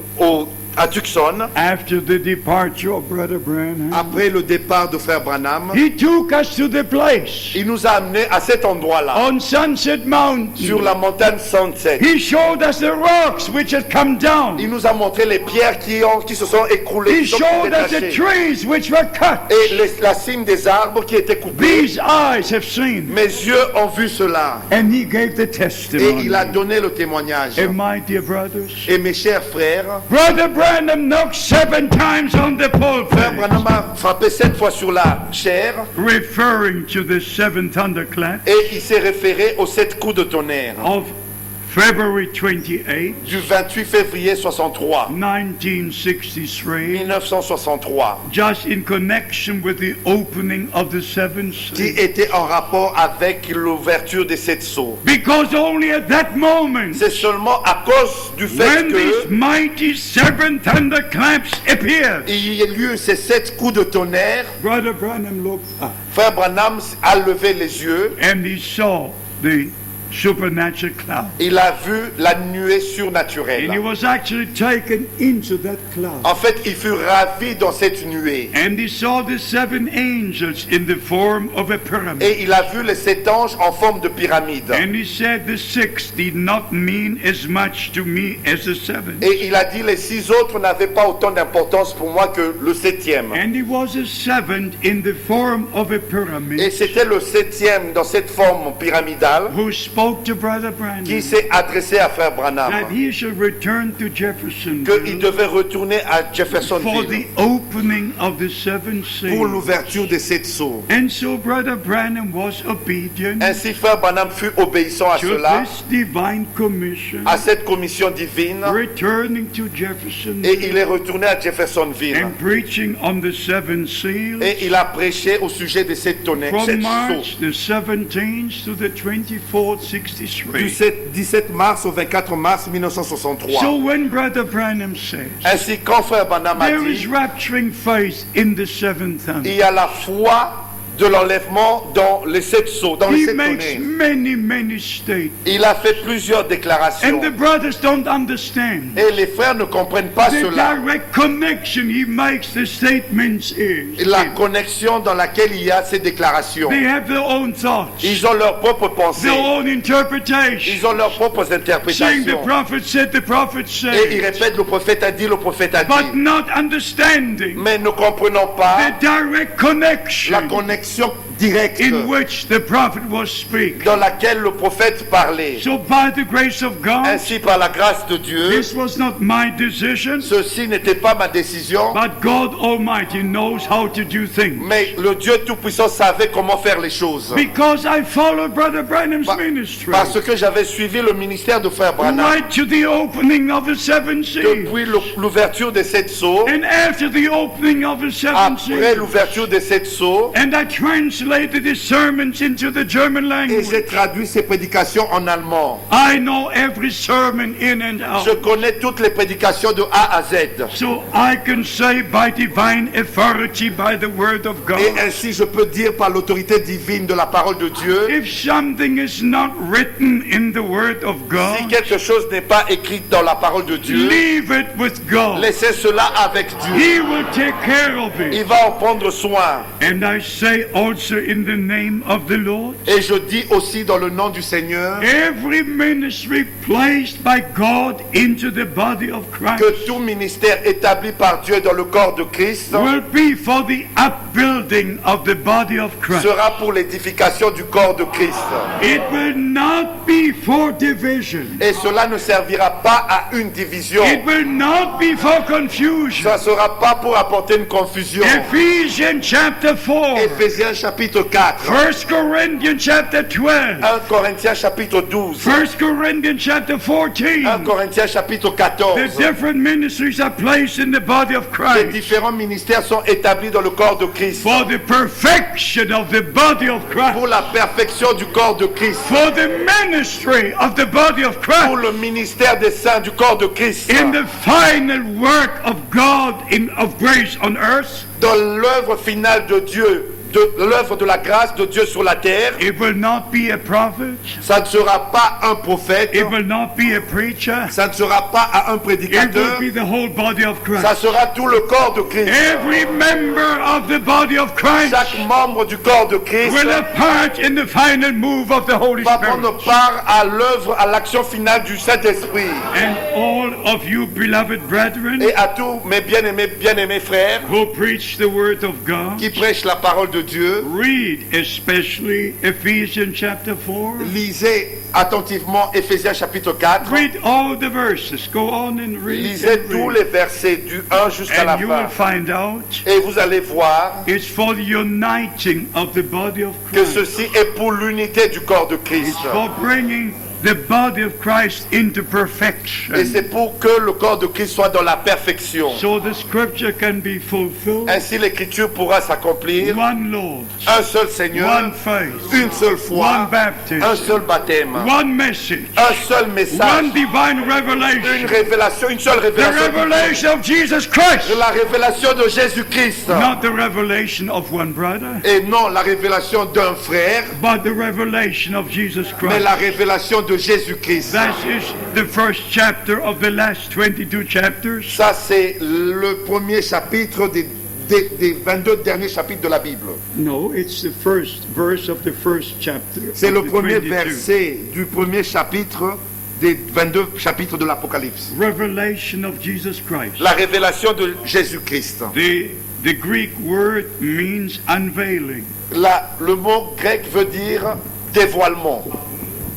à Tucson, after the departure of Brother Branham, après le départ de frère Branham, he took us to the place il nous a amenés à cet endroit-là, on Sunset Mountain. sur la montagne Sunset. He showed us the rocks which had come down. Il nous a montré les pierres qui se sont écroulées, He qui sont showed us the détachées. trees which were cut. Et la cime des arbres qui étaient coupés. These eyes have seen. Mes yeux ont vu cela. And he gave the Et testimony. il a donné le témoignage. And my dear brothers, Et mes chers frères, Brother Branham knocked 7 times on the frère pulpit, Branham a frappé 7 fois sur la chair referring to the 7 thunderclaps et il s'est référé aux 7 coups de tonnerre of February 28, du 28 février 63, 1963, 1963, just in connection with the opening of the 7th qui seal. était en rapport avec l'ouverture des 7 sceaux. Because only at that moment, C'est seulement à cause du fait when que these mighty 7 thunderclaps appeared, il y a eu ces 7 coups de tonnerre, Brother Branham looked up frère Branham a levé les yeux, and he saw the supernatural cloud. il a vu la nuée And he surnaturelle. was actually taken into that cloud. En fait, il fut ravi dans cette nuée. And he saw the 7 angels in the form of a pyramid. Et il a vu les 7 anges en forme de pyramide. And he said the 6 did not mean as much to me as the 7. Et il a dit les 6 autres n'avaient pas autant d'importance pour moi que le 7e. And he was a 7th in the form of a Et pyramid c'était le 7e dans cette forme pyramidale who spoke spoke to Brother Branham qui s'est adressé à Frère Branham that he should return to qu'il Jeffersonville devait retourner à for Jeffersonville the opening of the seven pour seals. l'ouverture des 7 sceaux. And so Brother Branham was obedient Ainsi, Frère Branham fut obéissant à to cela, this divine commission, à cette commission divine, returning to et Jeffersonville il est retourné à Jeffersonville. and preaching on the seven seals Et il a prêché au sujet de ces tonnerres, from 7 March sceaux. the 17th to the 24th, Du 63. 17 mars au 24 mars 1963. So when Brother Branham says, Ainsi, quand Frère Branham a there is dit, rapturing faith in the seventh il thunder, y a la foi de l'enlèvement dans les 7 sceaux, dans les he 7 makes tonnerres. many statements. Il a fait plusieurs And déclarations. the brothers don't understand. Et les frères ne comprennent pas The cela. direct connection he makes the statements is La connexion dans laquelle il y a ces déclarations. they have their own thoughts, Ils ont leurs propres pensées. their own interpretation, Ils ont leurs propres saying the interprétations. prophet said, the prophet Et ils said, répètent, le prophète a dit, le prophète a but dit. not understanding Mais ne comprenons the pas direct la connection connexion directe in which the prophet was speaking. dans laquelle le prophète parlait. So by the grace of God, Ainsi, par la grâce de Dieu, this was not my decision, ceci n'était pas ma décision, but God Almighty knows how to do things. mais le Dieu Tout-Puissant savait comment faire les choses. Because I followed Brother Branham's ministry Parce que j'avais suivi le ministère de Frère Branham right to the opening of the seven seals. depuis l'ouverture des 7 sceaux, And after the opening of the seven après seals, l'ouverture des 7 sceaux, and I translated his sermons into the German et language. j'ai traduit ces prédications en allemand. I know every sermon in and Je out. connais toutes les prédications de A à Z. So I can say by divine authority, by the word of Et God, ainsi je peux dire par l'autorité divine de la parole de Dieu, if something is not written in the word of si God, quelque chose n'est pas écrit dans la parole de Dieu, leave it with God. laissez cela avec Dieu. He will take care of Il it. va en prendre soin. And I say also in the name of the Lord, Et je dis aussi dans le nom du Seigneur every ministry placed by God into the body of Christ que tout ministère établi par Dieu dans le corps de Christ will be for the upbuilding of the body of Christ. sera pour l'édification du corps de Christ. It will not be for division. Et cela ne servira pas à une division. It will not be for confusion. Ça ne sera pas pour apporter une confusion. Ephesians chapter 4, Éphésiens chapitre 4, 1 Corinthians chapter 12, 1 Corinthiens chapitre 12, 1 Corinthians chapter 14. 1 Corinthiens chapitre The 14. different ministries are placed in the body of Les Christ différents ministères sont établis dans le corps de Christ for the perfection of the body of Christ, pour la perfection du corps de Christ, for the ministry of the body of pour Christ, le ministère des saints du corps de Christ, in the final work of God of grace on earth. dans l'œuvre finale de Dieu, de l'œuvre de la grâce de Dieu sur la terre. It will not be a prophet. Ça ne sera pas un prophète, It will not be a preacher. ça ne sera pas un It will prédicateur, be the whole body of ça Christ. sera tout le corps de Christ. Every member of the body of Christ Chaque membre du corps de Christ will have part in the final move of the Holy va Spirit. prendre part à l'œuvre, à l'action finale du Saint-Esprit. And all of you beloved brethren Et à tous mes bien-aimés frères who preach the word of God, qui prêchent la parole de Dieu, read especially Ephesians chapter 4. lisez attentivement Éphésiens chapitre 4. Read all the verses. Go on and read. Lisez And tous read. les versets du 1 jusqu'à la And you will fin. find out Et vous allez voir it's for the uniting of the body of que Christ. ceci est pour l'unité du corps de Christ. It's for bringing the body of Christ into Et perfection. c'est pour que le corps de Christ soit dans la perfection. So the scripture can be fulfilled. Ainsi l'écriture pourra s'accomplir. One Lord, Un seul Seigneur, one faith, une seule one foi, un baptism, seul baptême, one message, un seul message, one divine une revelation. révélation, une seule The révélation. revelation of Jesus Christ, La révélation de Jésus-Christ. not the revelation of one brother, Et non la révélation d'un frère, but the revelation of Jesus mais Christ. la révélation de Jésus-Christ. That is the first chapter of the last 22 chapters. Ça, c'est le premier chapitre des 22 derniers chapitres de la Bible. No, it's the first verse of the first chapter. C'est of le the premier 22. verset du premier chapitre des 22 chapitres de l'Apocalypse. Revelation of Jesus Christ. La révélation de Jésus-Christ. The Greek word means unveiling. Le mot grec veut dire dévoilement.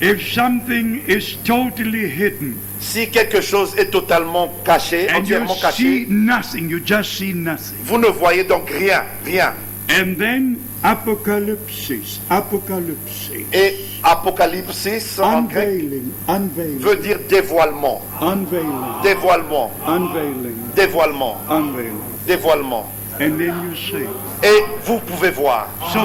If something is totally hidden Si quelque chose est totalement caché, and you entièrement see caché, nothing, you just see nothing. vous ne voyez donc rien, rien. And then Apocalypse, Apocalypse, Et Apocalypse en grec unveiling, veut dire dévoilement, unveiling, dévoilement, unveiling, dévoilement, unveiling. dévoilement. And then you see. Et vous pouvez voir, So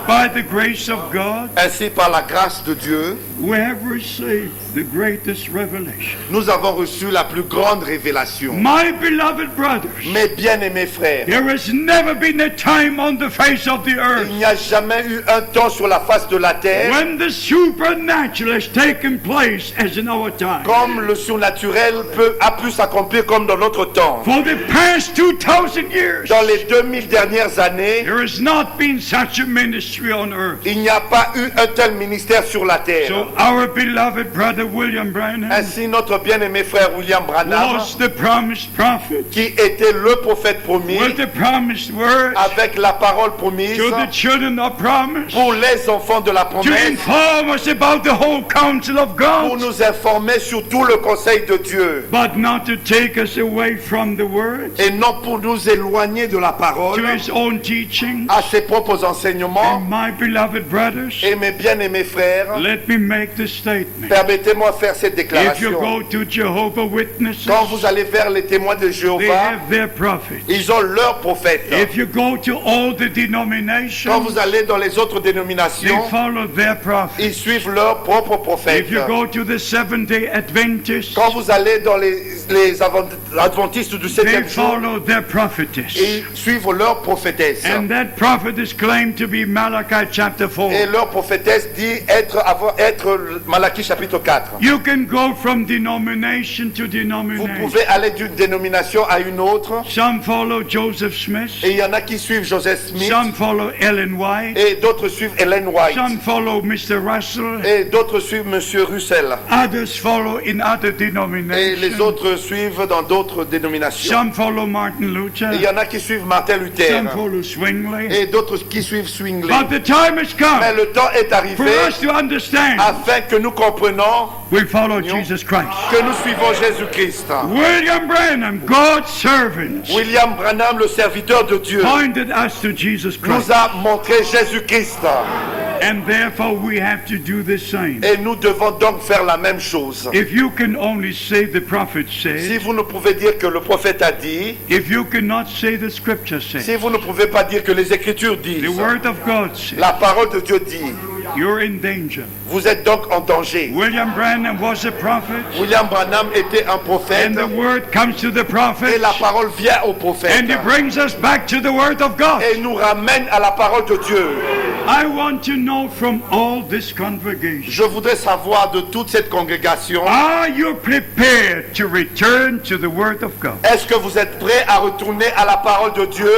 by the grace of God, ainsi par la grâce de Dieu, we have received the greatest revelation. nous avons reçu la plus grande révélation. My beloved brothers, Mes bien-aimés frères, there has never been a time on the face of the earth il n'y a jamais eu un temps sur la face de la terre when the supernatural has taken place as in our time. comme le surnaturel a pu s'accomplir comme dans notre temps. For the past 2,000 years, Dans les 2000 dernières années, there has not been such a ministry on earth. il n'y a pas eu un tel ministère sur la terre. So our beloved brother William Branham Ainsi, notre bien-aimé frère William Branham, was the promised prophet qui était le prophète promis, with the promised word avec la parole promise to the children of promise, pour les enfants de la to promesse, inform us about the whole counsel of pour God, nous informer sur tout le conseil de Dieu, but not to take us away from the word, et non pour nous éloigner de la to parole, his own teaching. à ses propres enseignements. And my beloved brothers, Et mes bien-aimés frères, let me make the statement. permettez-moi de faire cette If you déclaration. go to Jehovah Witnesses, Quand vous allez vers les témoins de they Jéhovah, have their prophets. ils ont leur prophète. If you go to all the Quand denominations, vous allez dans les autres they dénominations, follow their prophets. ils suivent leur propre prophète. If you go to the Seventh-day Adventists, Quand vous allez dans les adventistes du they 7e jour, follow their prophetess. ils suivent leur prophétesse. And that prophet is claimed to be Malachi chapter 4. Et leur prophétesse dit être Malachie chapitre 4. You can go from denomination to Vous denomination. pouvez aller d'une dénomination à une autre. Some follow Joseph Smith, Et il y en a qui suivent Joseph Smith. some follow Ellen White, Et d'autres suivent Ellen White. some follow Mr. Russell, Et d'autres suivent Monsieur Russell. others follow in other Et les denominations. autres suivent dans d'autres dénominations. Some follow Martin Et il Luther, y en a qui suivent Martin Luther. some follow Zwingli. Et d'autres qui suivent Zwingli. But the time has Mais come le temps est for arrivé us to understand afin que nous comprenions we follow Jesus Christ. que nous suivons Jésus-Christ. William Branham, God's servant, William Branham, le serviteur de Dieu, pointed us to Jesus nous Christ. a montré Jésus-Christ. And therefore we have to do the same. Et nous devons donc faire la même chose. If you can only say the prophet Si said, vous ne pouvez dire que le prophète a dit, if you cannot say the scripture si said, vous ne pouvez pas dire que les Écritures the disent, word of God said, la parole de Dieu dit, you're in danger. vous êtes donc en danger. William Branham was a prophet, William Branham était un prophète and the word comes to the et prophet, la parole vient au prophète and it brings us back to the word of God. et nous ramène à la parole de Dieu. I want to know from all this congregation, Je voudrais savoir de toute cette congrégation, are you prepared to return to the word of God? est-ce que vous êtes prêts à retourner à la parole de Dieu?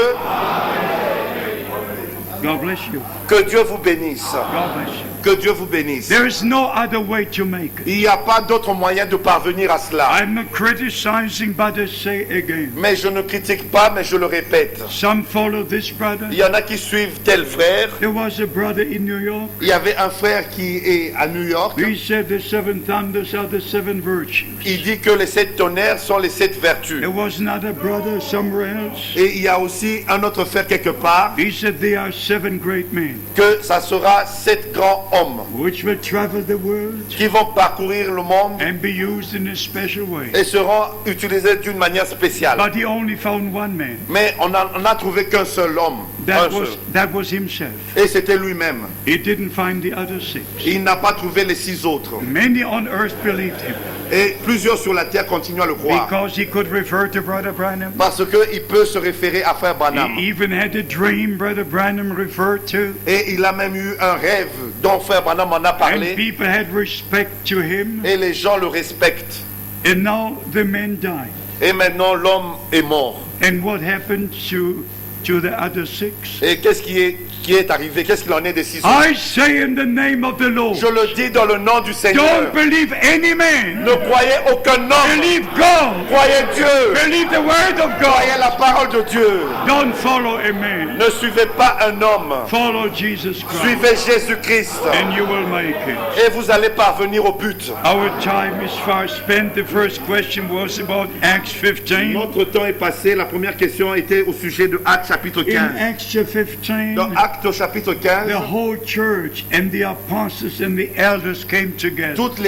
God bless you. Que Dieu vous bénisse. God bless you. Que Dieu vous bénisse. There is no other way to make it. Il n'y a pas d'autre moyen de parvenir à cela. I'm not criticizing, but I say again. Mais je ne critique pas, mais je le répète. Some follow this brother. Il y en a qui suivent tel frère. There was a brother in New York. Il y avait un frère qui est à New York. He said the seven thunders are the seven virtues. Il dit que les 7 tonnerres sont les 7 vertus. There was another brother somewhere else. Et il y a aussi un autre frère quelque part, He said they are seven great men que ça sera 7 grands hommes which will travel the world qui vont parcourir le monde and be used in a special way. et seront utilisés d'une manière spéciale. But he only found one man. Mais on a trouvé qu'un seul homme. Un seul. That was himself. Et c'était lui-même. He didn't find the other six. Il n'a pas trouvé les 6 autres. Many on earth believed him Et plusieurs sur la terre continuent à le croire. because he could refer to Brother Branham. Parce qu'il peut se référer à Frère Branham. He even had a dream Brother Branham referred to. Et il a même eu un rêve dont Frère Branham en a And parlé. people had respect to him. Et les gens le respectent. And now the man died. Et maintenant l'homme est mort. And what happened to the other six? Et qu'est-ce qui est qui est arrivé? Qu'est-ce qu'il en est des 6 I autres? say in the name of the Lord, Je le dis dans le nom du Seigneur. don't believe any man. Ne croyez aucun homme. Believe God. Croyez Dieu. Believe the word of Croyez God. la parole de Dieu. Don't follow a man. Ne suivez pas un homme. Follow Jesus Christ. Suivez Jésus-Christ. And you will make it. Et vous allez parvenir au but. Our time is far spent. The first question was about Acts 15. Notre temps est passé. La première question était au sujet de Actes chapitre In 15. Acts 15, Dans Actes au chapitre 15, the whole church and the apostles and the elders came together. toute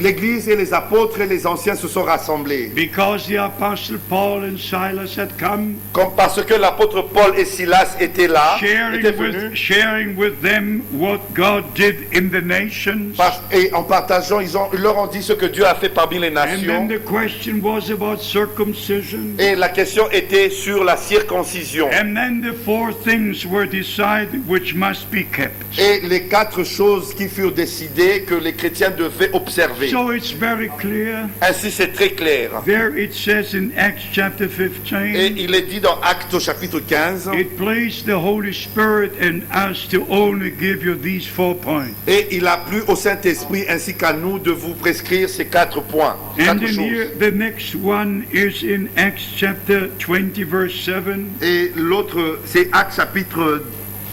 l'église et les apôtres et les anciens se sont rassemblés. Because the apostle Paul and Silas had come, Parce que l'apôtre Paul et Silas étaient là, étaient venus. sharing with them what God did in the nations. Et en partageant, ils leur ont dit ce que Dieu a fait parmi les And then nations. the question was about circumcision. Et la question était sur la circoncision. And then the 4 things were decided which must be kept. Et les 4 choses qui furent décidées que les chrétiens devaient observer. So it's very clear. Ainsi, c'est très clair. There it says in Acts chapter Et 15, il est dit dans Actes au chapitre 15, it pleased the Holy Spirit and us to only give you these 4 points. et il a plu au Saint-Esprit ainsi qu'à nous de vous prescrire ces 4 points, And 4 then choses. here, the next one is in Acts chapter 20, verse 7. Et l'autre, c'est Actes chapitre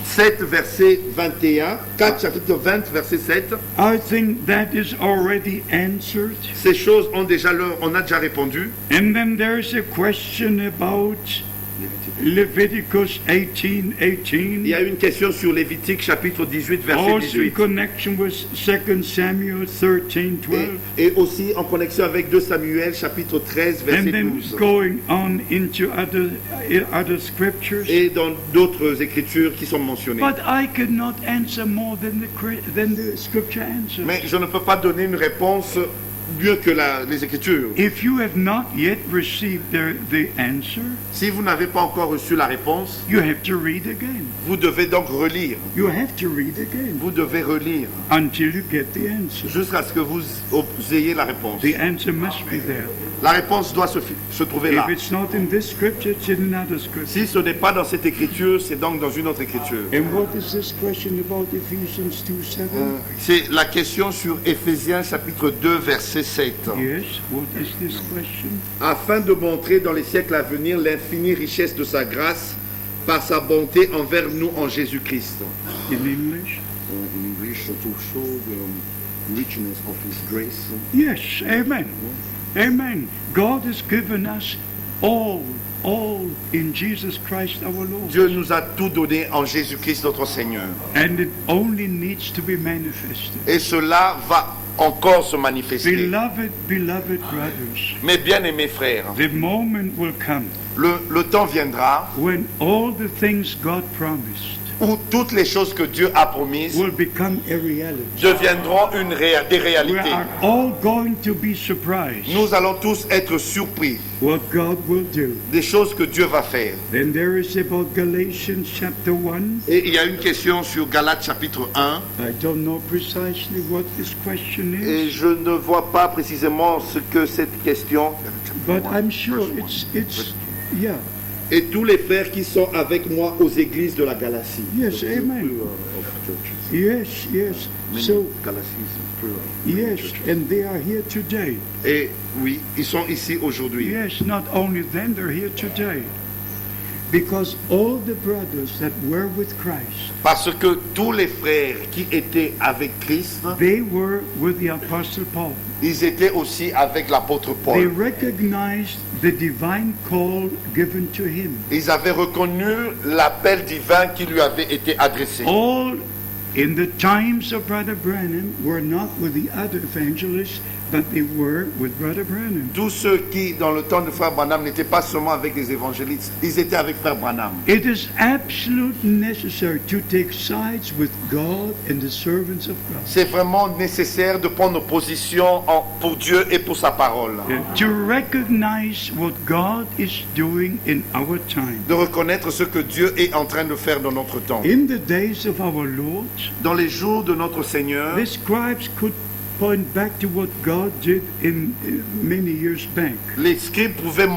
7, verset 21. 4 chapitre 20, verset 7. I think that is already answered. Ces choses on a déjà répondu. And then there's a question about Leviticus 18:18. Il y a une question sur Lévitique chapitre 18, verset Also in 18. connection with 2 Samuel 13:12. Et aussi en connexion avec 2 Samuel chapitre 13, And verset then 12. going on into other scriptures. Et dans d'autres écritures qui sont mentionnées. But I could not answer more than the scripture answers. Mais je ne peux pas donner une réponse mieux que les écritures. If you have not yet received the answer, Si vous n'avez pas encore reçu la réponse, you have to read again. vous devez donc relire. You have to read again Vous devez relire until you get the answer. jusqu'à ce que vous ayez la réponse. The answer must be there. La réponse doit se trouver là. If it's not in this scripture, it's in another scripture. Si ce n'est pas dans cette écriture, c'est donc dans une autre écriture. And what is this question about Ephesians 2:7? C'est la question sur Éphésiens chapitre 2, verset 7. Yes, what is this question? Afin de montrer dans les siècles à venir l'infinie richesse de sa grâce par sa bonté envers nous en Jésus-Christ. In English? In English, to show the richness of His grace. Yes, amen. Amen. God has given us all in Jesus Christ our Lord. Dieu nous a tout donné en Jésus-Christ notre Seigneur. And it only needs to be manifested. Et cela va encore se manifester. Beloved brothers, Mes bien-aimés frères, the moment will come le temps viendra when all the things God promised où toutes les choses que Dieu a promises will become a reality. deviendront des We réalités. are all going to be surprised Nous allons tous être surpris what God will do. des choses que Dieu va faire. Then there is about Galatians chapter 1. Et il y a une question sur Galates chapitre 1. I don't know precisely what this question Et is, je ne vois pas précisément ce que cette question. but I'm sure it's yeah. Et tous les frères qui sont avec moi aux églises de la Galatie. Yes, amen. Yes, yes. So yes, and they are here today. Et oui, ils sont ici aujourd'hui. Yes, not only them, they're here today. Because all the brothers that were with Christ, Parce que tous les frères qui étaient avec Christ, they were with the Apostle Paul. ils étaient aussi avec l'apôtre They Paul. recognized the divine call given to him. Ils avaient reconnu l'appel divin qui lui avait été adressé. All in the times of Brother Branham were not with the other evangelists, but they were with Brother Branham. Tous ceux qui, dans le temps de Frère Branham, n'étaient pas seulement avec les évangélistes, ils étaient avec Frère Branham. It is absolutely necessary to take sides with God and the servants of God. C'est vraiment nécessaire de prendre position pour Dieu et pour sa parole. To recognize what God is doing in our time. De reconnaître ce que Dieu est en train de faire dans notre temps. In the days of our Lord, Dans les jours de notre Seigneur, the scribes could point back to what God did in many years back. les scribes pouvaient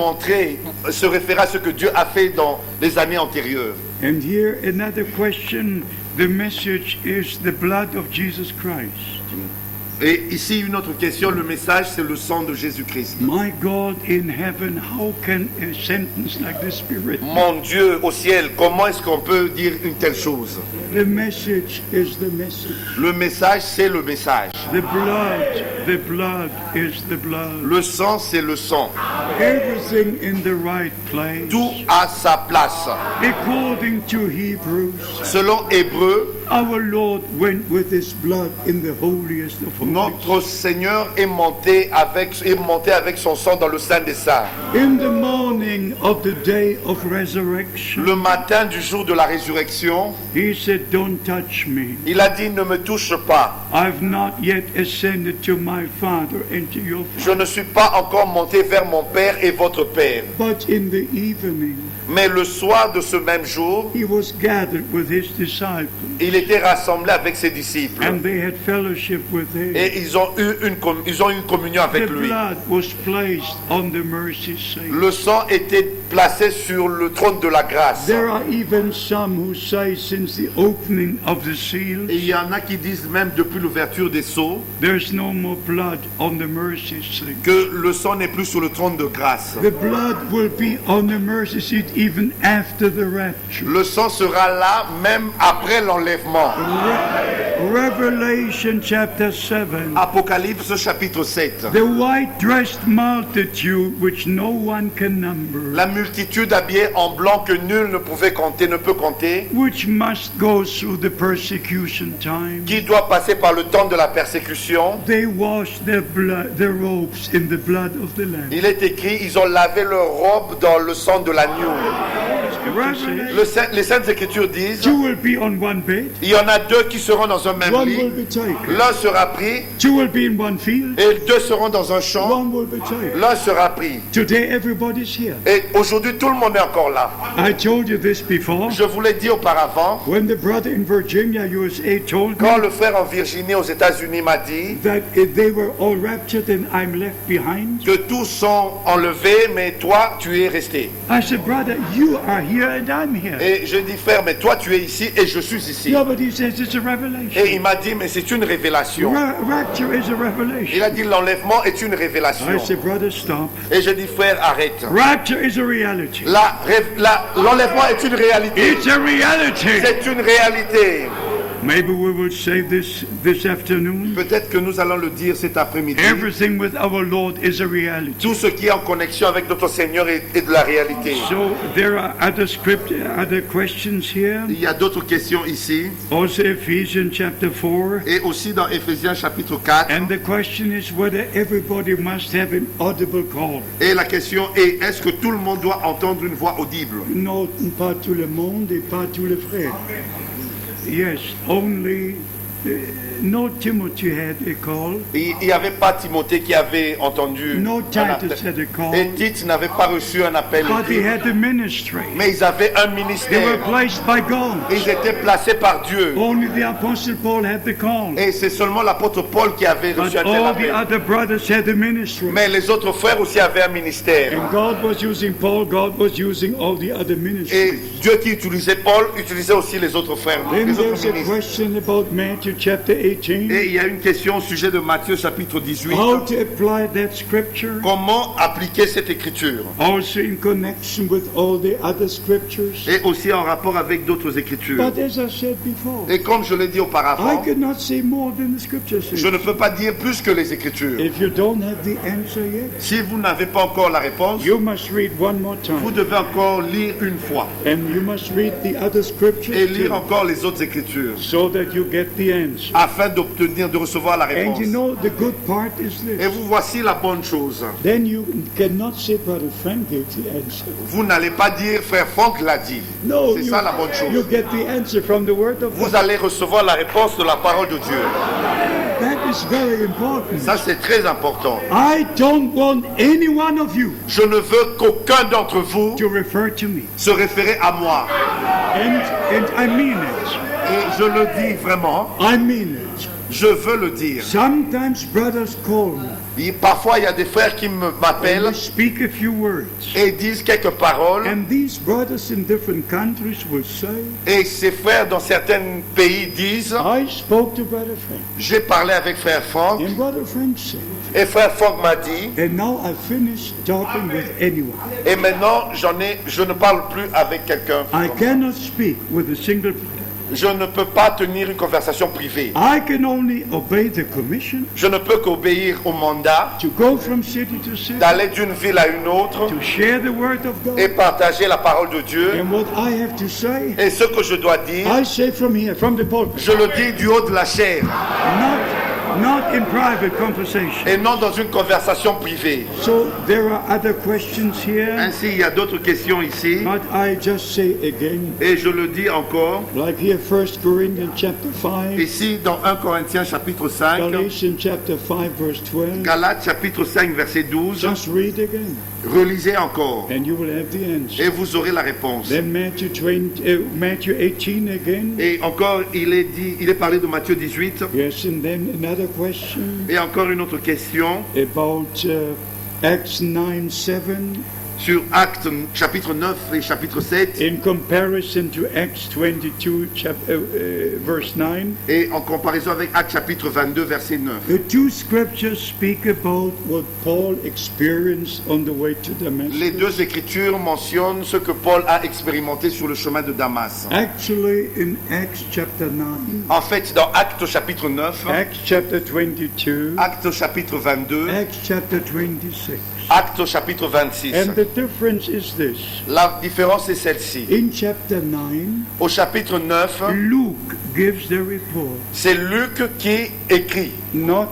se référer à ce que Dieu a fait dans les années antérieures. And here another question. The message is the blood of Jesus Christ. Et ici, une autre question, le message, c'est le sang de Jésus-Christ. My God in heaven, how can a sentence like this be written? Mon Dieu au ciel, comment est-ce qu'on peut dire une telle chose? The message is the message. Le message, c'est le message. The blood is the blood. Le sang, c'est le sang. Everything in the right place. Tout a sa place. According to Hebrews, Selon Hébreu, our Lord went with his blood in the holiest of holies. notre Seigneur est monté avec son sang dans le Saint des Saints. In the morning of the day of resurrection, Le matin du jour de la résurrection, he said, "Don't touch me. il a dit, ne me touche pas. I've not yet ascended to my Father and to your Je Father." ne suis pas encore monté vers mon Père et votre Père. But in the evening, Mais le soir de ce même jour, he was gathered with his disciples, il était rassemblé avec ses disciples. and they had fellowship with him. Et ils ont eu une communion avec The lui. blood was placed on the mercy seat. Le sang était placé sur le trône de la grâce. There are even some who say since the opening of the seals, Et il y en a qui disent même depuis l'ouverture des sceaux there's no more blood on the mercy seat. que le sang n'est plus sur le trône de grâce. The blood will be on the mercy seat even after the rapture. Le sang sera là même après l'enlèvement. Revelation chapter 7. Apocalypse chapitre 7. The white-dressed multitude which no one can number, La multitude habillée en blanc que nul ne pouvait compter, ne peut compter, which must go through the persecution time. qui doit passer par le temps de la persécution. They washed their robes in the blood of the Lamb. Il est écrit, ils ont lavé leurs robes dans le sang de l'agneau. Les Saintes Écritures disent, Two will be on one bed, il y en a deux qui seront dans un même one lit. will be taken. L'un sera pris Two will be in one field, et deux seront dans un champ. one will be taken. L'un sera pris. Today everybody's here. Et aujourd'hui, tout le monde est encore là. I told you this before. Je vous l'ai dit auparavant, When the brother in Virginia, USA, told quand me le frère en Virginie aux États-Unis m'a dit that they were all raptured and I'm left behind, que tous sont enlevés, mais toi, tu es resté. I said, brother, you are here and I'm here. Et je dis, frère, mais toi, tu es ici et je suis ici. Yeah, but he says it's a revelation. Et il m'a dit, mais c'est une révélation. Rapture is a Il revelation. a dit, l'enlèvement est une révélation. I said, brother, stop. Et je dis, frère, arrête. Rapture is a reality. L'enlèvement est une réalité. It's a reality. C'est une réalité. Maybe we will say this afternoon. Peut-être que nous allons le dire cet après-midi. Everything with our Lord is a reality. Tout ce qui est en connexion avec notre Seigneur est de la réalité. So there are other questions here. Il y a d'autres questions ici. Also Ephesians chapter 4. Et aussi dans Éphésiens chapitre 4. And the question is whether everybody must have an audible call. Et la question est, est-ce que tout le monde doit entendre une voix audible? Non, pas tout le monde et pas tous les frères. Yes, only no Timothy had a call. Il n'y avait pas Timothée qui avait entendu No un Titus appel. had a call. Et Tite n'avait pas reçu un appel. But they had a ministry. Mais ils avaient un They were ministère. placed by God. Ils étaient placés par Dieu. Only the Apostle Paul had the call. Et c'est seulement l'apôtre Paul qui avait reçu But un tel all the appel. other brothers had a ministry. Mais les autres frères aussi avaient un ministère. And God was using Paul, God was using all the other Et ministries. Dieu qui utilisait Paul utilisait aussi les autres frères, Then les there's autres a ministres. question about Matthew chapter 18. Et il y a une question au sujet de Matthieu chapitre 18. How to apply that scripture. Comment appliquer cette écriture? Also in connection with all the other scriptures. Et aussi en rapport avec d'autres écritures. But as I said before, Et comme je l'ai dit I auparavant, cannot say more than the scripture je says. ne peux pas dire plus que les écritures. If you don't have the answer yet, Si vous n'avez pas encore la réponse, you must read one more vous time. devez encore lire une fois. And you must read the other scriptures Et lire too, encore les autres écritures. so that you get the answer. Afin de recevoir la And réponse. you know the good part is Et this. vous voici la bonne chose. Then you cannot say Brother Frank gave the answer. Vous n'allez pas dire frère Franck l'a dit. No, C'est ça la bonne you chose. get the answer from the word of Vous God. allez recevoir la réponse de la parole de Dieu. That is very important. Ça c'est très important. I don't want any one of you Je ne veux qu'aucun d'entre vous to refer to me. se référer à moi. And I mean it. Et je le dis vraiment. I mean it. Je veux le dire. Sometimes brothers call me Parfois, il y a des frères qui and m'appellent they speak a few words. et disent quelques paroles. And these brothers in different countries will say, Et ces frères dans certains pays disent, I spoke to Brother Frank. j'ai parlé avec frère Franck And Brother Frank said, et frère Franck m'a dit, and now I finished talking with anyone. et maintenant je ne parle plus avec quelqu'un. I cannot speak with a single brother. Je ne peux pas tenir une conversation privée. I can only obey the commission Je ne peux qu'obéir au mandat to go from city to city, d'aller d'une ville à une autre to share the word of et God. partager la parole de Dieu. And what I have to say, Et ce que je dois dire, I say from here, from the pulpit, je le dis du haut de la chair not in private conversation. et non dans une conversation privée. So there are other questions here, Ainsi, il y a d'autres questions ici. but I just say again, Et je le dis encore, like here, 1 Corinthians chapter 5, ici dans 1 Corinthiens chapitre 5, Galatians chapter 5, verse 12. Galates chapitre 5 verset 12, Just read again, relisez encore and you will have the answer. et vous aurez la réponse. Then Matthew 18 again. Et encore, il est parlé de Matthieu 18. Yes, and then another question Et encore une autre question about Acts 9, 7 sur Actes chapitre 9 et chapitre 7 in comparison to Acts 22, verse 9. et en comparaison avec Actes chapitre 22 verset 9. The two scriptures speak about what Paul experienced on the way to Damascus. Les deux écritures mentionnent ce que Paul a expérimenté sur le chemin de Damas. Actually, in Acts chapter 9, En fait, dans Actes chapitre 9, Acts chapter 22, Actes chapitre 22, Acts chapter 26. Actes chapitre 26. And the difference is this. La différence est celle-ci. In chapter 9, Au chapitre 9, Luke gives the report, c'est Luc qui écrit. not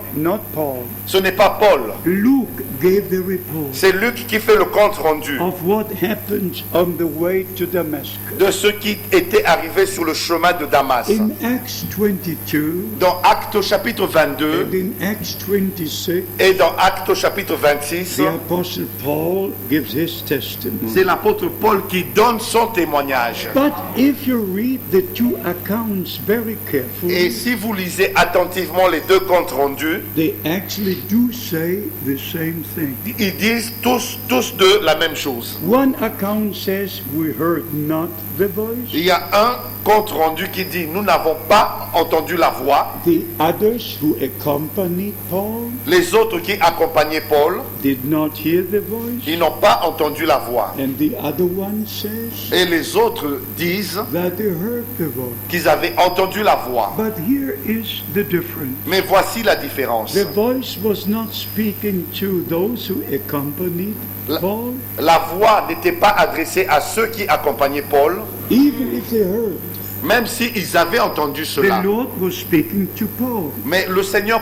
Paul. Ce n'est pas Paul. Luke gave the report C'est Luc qui fait le compte rendu of what happened on the way to Damascus. de ce qui était arrivé sur le chemin de Damas. In Acts 22 Dans Actes chapitre 22 and in Acts 26, et dans Actes chapitre 26, the Apostle Paul gives his testimony. c'est l'apôtre Paul qui donne son témoignage. But if you read the two accounts very Et carefully, si vous lisez attentivement les deux comptes rendus, they actually do say the same thing. ils disent tous deux la même chose. One account says, we heard not the voice. Il y a un compte rendu qui dit nous n'avons pas entendu la voix. The others who accompanied Paul Les autres qui accompagnaient Paul, did not hear the voice. ils n'ont pas entendu la voix. And the other one says Et les autres disent that they heard the voice. qu'ils avaient entendu la voix. But here is the difference. Mais voici la différence. The voice was not speaking to those who accompanied Paul, La voix n'était pas adressée à ceux qui accompagnaient Paul, even if they heard. même s'ils avaient entendu cela. The Lord was speaking to Paul, Mais le Seigneur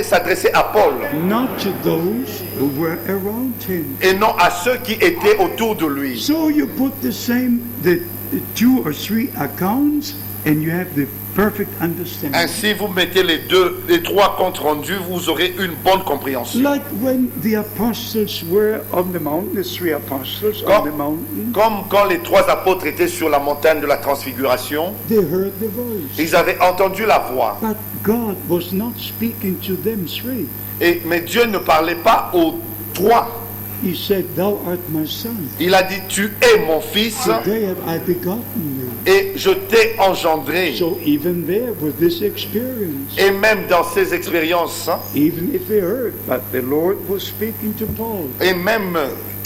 s'adressait à Paul not to those who were around him. et non à ceux qui étaient autour de lui. So you put the 2 or 3 accounts and you have the perfect understanding. Ainsi, vous mettez les trois comptes rendus, vous aurez une bonne compréhension. Like when the apostles were on the mountain, the 3 apostles on the mountain, Comme quand les trois apôtres étaient sur la montagne de la transfiguration, they heard the voice. ils avaient entendu la voix. But God was not speaking to them 3. Mais Dieu ne parlait pas aux trois. He said, Thou art my son. Il a dit, tu es mon fils Today have I begotten you. et je t'ai engendré. So even there with this experience, Et même dans ces expériences, even if they heard, but the Lord was speaking to Paul. et même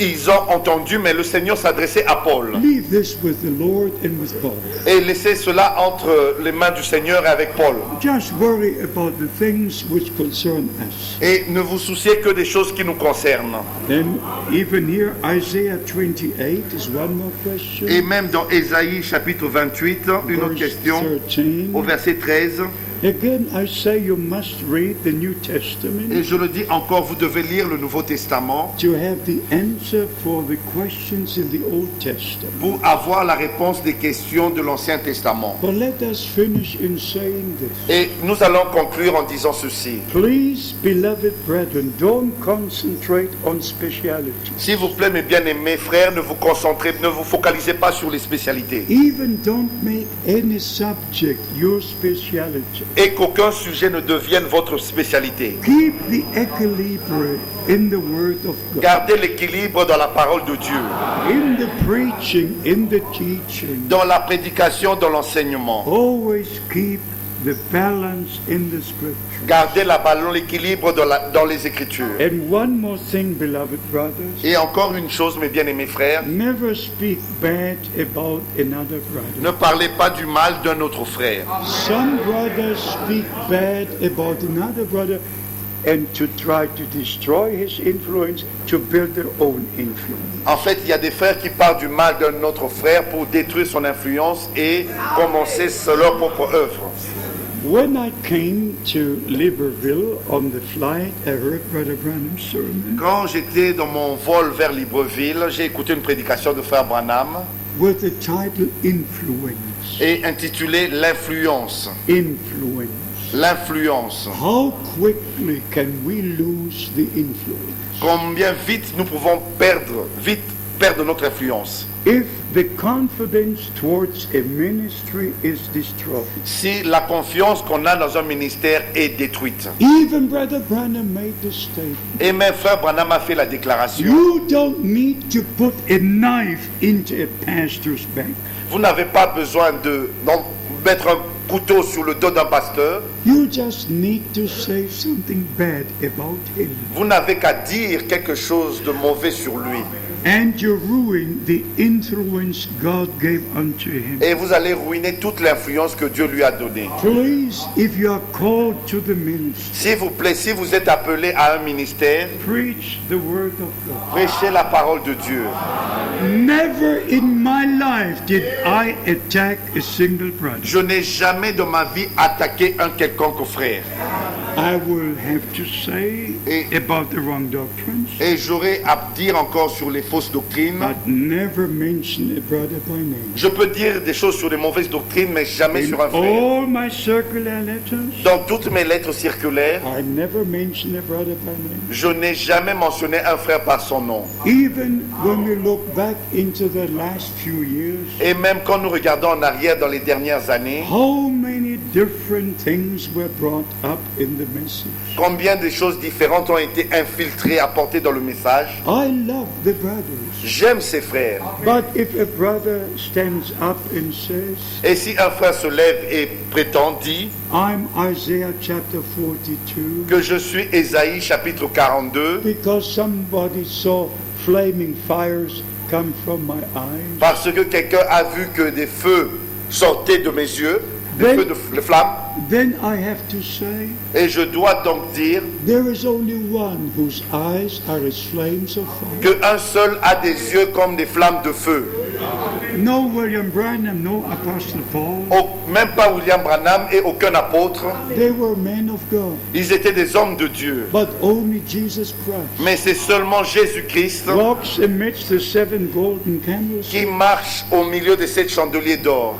ils ont entendu, mais le Seigneur s'adressait à Paul. Leave this with the Lord and with Paul. Et laissez cela entre les mains du Seigneur et avec Paul. Just worry about the things which concern us. Et ne vous souciez que des choses qui nous concernent. Then even here, Isaiah 28 is one more question. Et même dans Ésaïe chapitre 28, une autre Verse question, 13. au verset 13. Again, I say you must read the New Et Testament je le dis encore, vous devez lire le Nouveau Testament to have the answer for the questions in the Old Testament. pour avoir la réponse des questions de l'Ancien Testament. But let us finish in saying this. Et nous allons conclure en disant ceci. Please, beloved brethren, don't concentrate on speciality. S'il vous plaît, mes bien-aimés frères, ne vous focalisez pas sur les spécialités. Even don't make any subject your speciality. et qu'aucun sujet ne devienne votre spécialité. Keep the equilibrium in the Word of God. Gardez l'équilibre dans la parole de Dieu, In the preaching, in the teaching. dans la prédication, dans l'enseignement. Always keep the balance in the Scripture. Gardez l'équilibre dans les Écritures. And one more thing, beloved brothers. Et encore une chose, mes bien-aimés frères, Never speak bad about another brother. ne parlez pas du mal d'un autre frère. Some brothers speak bad about another brother and to try to destroy his influence, to build their own influence. En fait, il y a des frères qui parlent du mal d'un autre frère pour détruire son influence et commencer leur propre œuvre. When I came to Libreville on the flight, I heard Brother Branham's sermon Quand j'étais dans mon vol vers Libreville, j'ai écouté une prédication de frère Branham with the title Influence. et intitulée L'influence. Influence. L'influence. How quickly can we lose the influence? Combien vite nous pouvons perdre notre influence. If the confidence towards a ministry is destroyed. Si la confiance qu'on a dans un ministère est détruite. Even Brother Branham made the statement. Et même frère Branham a fait la déclaration. You don't need to put a knife into a pastor's back. Vous n'avez pas besoin de mettre un couteau sur le dos d'un pasteur. You just need to say something bad about him. Vous n'avez qu'à dire quelque chose de mauvais sur lui. And you ruin the influence God gave unto him. Et vous allez ruiner toute l'influence que Dieu lui a donnée. Please, if you are called to the ministry, S'il vous plaît, si vous êtes appelé à un ministère, preach the word of God. prêchez la parole de Dieu. Never in my life did I attack a single brother. Je n'ai jamais de ma vie attaqué un quelconque frère. I will have to say about the wrong doctrines, Et j'aurai à dire encore sur les fausses doctrines. but never mention a brother by name. Je peux dire des choses sur les mauvaises doctrines, mais jamais In sur un frère. all my circular letters, Dans toutes mes lettres circulaires, I never mention a brother by name. je n'ai jamais mentionné un frère par son nom. Even when we look back into the last few years, Et même quand nous regardons en arrière dans les dernières années, how many different things were brought up in the message. combien de choses différentes ont été infiltrées, apportées dans le message. I love the brothers. J'aime ces frères. But if a brother stands up and says, Et si un frère se lève et prétend, dit I'm Isaiah chapter 42, que je suis Ésaïe chapitre 42, because somebody saw flaming fires come from my eyes, parce que quelqu'un a vu que des feux sortaient de mes yeux, des feux de flammes, then I have to say, et je dois donc dire there is only one whose eyes are as flames of fire. qu'un seul a des yeux comme des flammes de feu. No William Branham, no Apostle Paul. Même pas William Branham et aucun apôtre. They were men of God, Ils étaient des hommes de Dieu. but only Jesus Christ Mais c'est seulement Jésus-Christ walks amidst the seven golden qui candlesticks, marche au milieu de ces chandeliers d'or.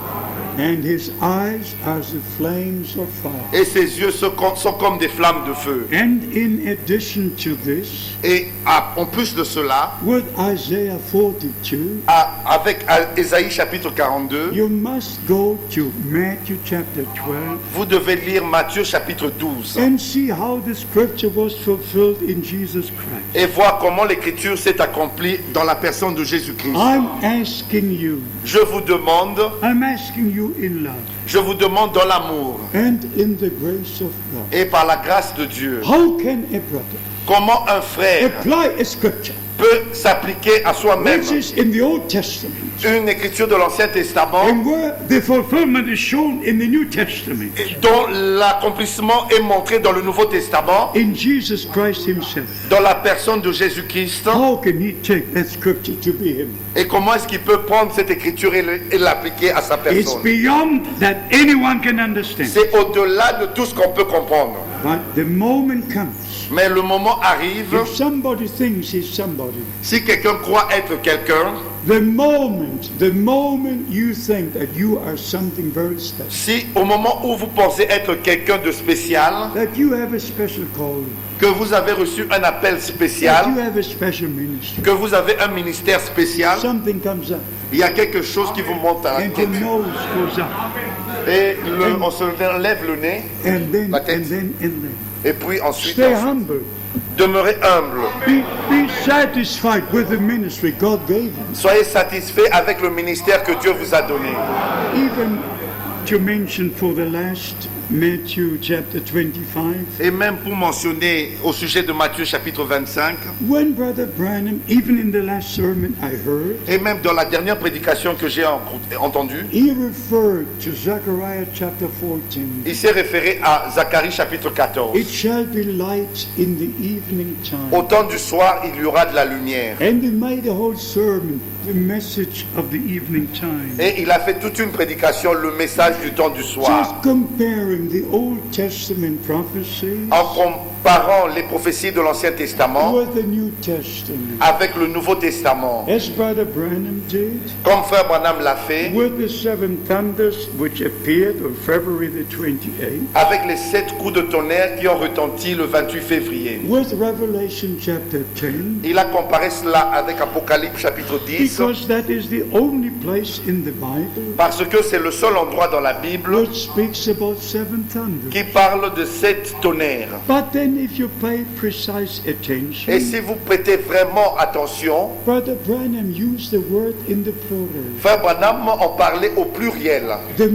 and his eyes are the flames of fire. Et ses yeux sont comme des flammes de feu. And in addition to this, Et en plus de cela, with Isaiah 42, avec Ésaïe chapitre 42, you must go to Matthew chapter 12 vous devez lire Matthieu chapitre 12 and see how the scripture was fulfilled in Jesus Christ. et voir comment l'écriture s'est accomplie dans la personne de Jésus-Christ. I'm asking you, Je vous demande, I'm asking you in love je vous demande dans l'amour and in the grace of God, et par la grâce de Dieu, how can a brother comment un frère apply a scripture peut s'appliquer à soi-même which is in the Old Testament une écriture de l'Ancien Testament and where the fulfillment is shown in the New Testament dont l'accomplissement est montré dans le Nouveau Testament, in Jesus Christ himself? dans la personne de Jésus-Christ. How can he take that scripture to be him? Et comment est-ce qu'il peut prendre cette écriture et l'appliquer à sa It's personne? beyond that anyone can understand. C'est au-delà de tout ce qu'on peut comprendre. But the moment comes, Mais le moment arrive, if somebody thinks he's somebody, si quelqu'un croit être quelqu'un, the moment you think that you are something very special, si au moment où vous pensez être quelqu'un de spécial, that you have a special calling, que vous avez reçu un appel that spécial, you have a special ministry, que vous avez un ministère spécial, something comes up il y a quelque chose qui vous monte à la and tête. your nose goes up. Et on se lève le nez, and then, la tête. and then, and then. Et puis ensuite, Stay humble. demeurez humble. Be satisfied with the ministry God gave you. Soyez satisfait avec le ministère que Dieu vous a donné. Even to mention for the last Matthew chapter 25, Et même pour mentionner au sujet de Matthieu chapitre 25, when Brother Branham, even in the last sermon I heard, et même dans la dernière prédication que j'ai entendue, he referred to Zechariah chapter 14. il s'est référé à Zacharie chapitre 14. It shall be light in the evening Au time. temps du soir, il y aura de la lumière. And he made a whole sermon, the message of the evening time. Et il a fait toute une prédication, le message du temps du Just soir, comparing the Old Testament prophecies en comparant les prophéties de l'Ancien Testament with the New Testament. avec le Nouveau Testament. As Brother Branham did, Comme Frère Branham l'a fait, with the seven thunders which appeared on February the 28th, avec les 7 coups de tonnerre qui ont retenti le 28 février. with Revelation chapter 10, Il a comparé cela avec Apocalypse chapitre 10, because that is the only place in the Bible parce que c'est le seul endroit dans la Bible which speaks about seven thunders. qui parle de 7 tonnerres. But then if you pay precise Et attention, si vous prêtez vraiment attention, Brother Branham used the word in the plural. Frère Branham en parlait au pluriel. The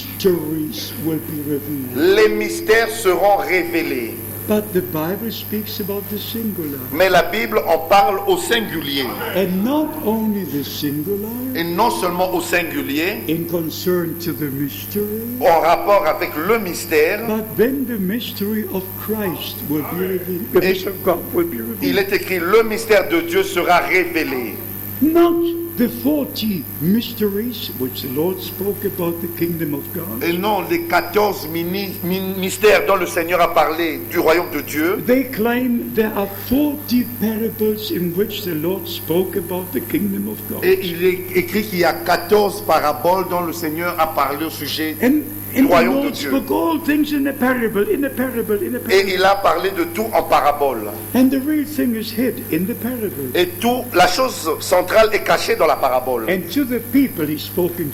mysteries will be revealed. Les mystères seront révélés. But the Bible speaks about the singular. Mais la Bible en parle au singulier. And not only the singular Et non seulement au singulier, in concern to the mystery, en rapport avec le mystère, but then the mystery of Christ will be revealed. The mystery of God will be il revealed. est écrit, le mystère de Dieu sera révélé. Not the 40 mysteries which the Lord spoke about the kingdom of God. Et non les 14 mystères dont le Seigneur a parlé du royaume de Dieu. They claim there are 40 parables in which the Lord spoke about the kingdom of God. Et il est écrit qu'il y a 14 paraboles dont le Seigneur a parlé au sujet And du the royaume de Lord Dieu. spoke all things in a parable, in a parable, in a Et parable. il a parlé de tout en parabole. And the real thing is hid in the parable. Et tout, la chose centrale est cachée dans la parabole. And to the people he spoke in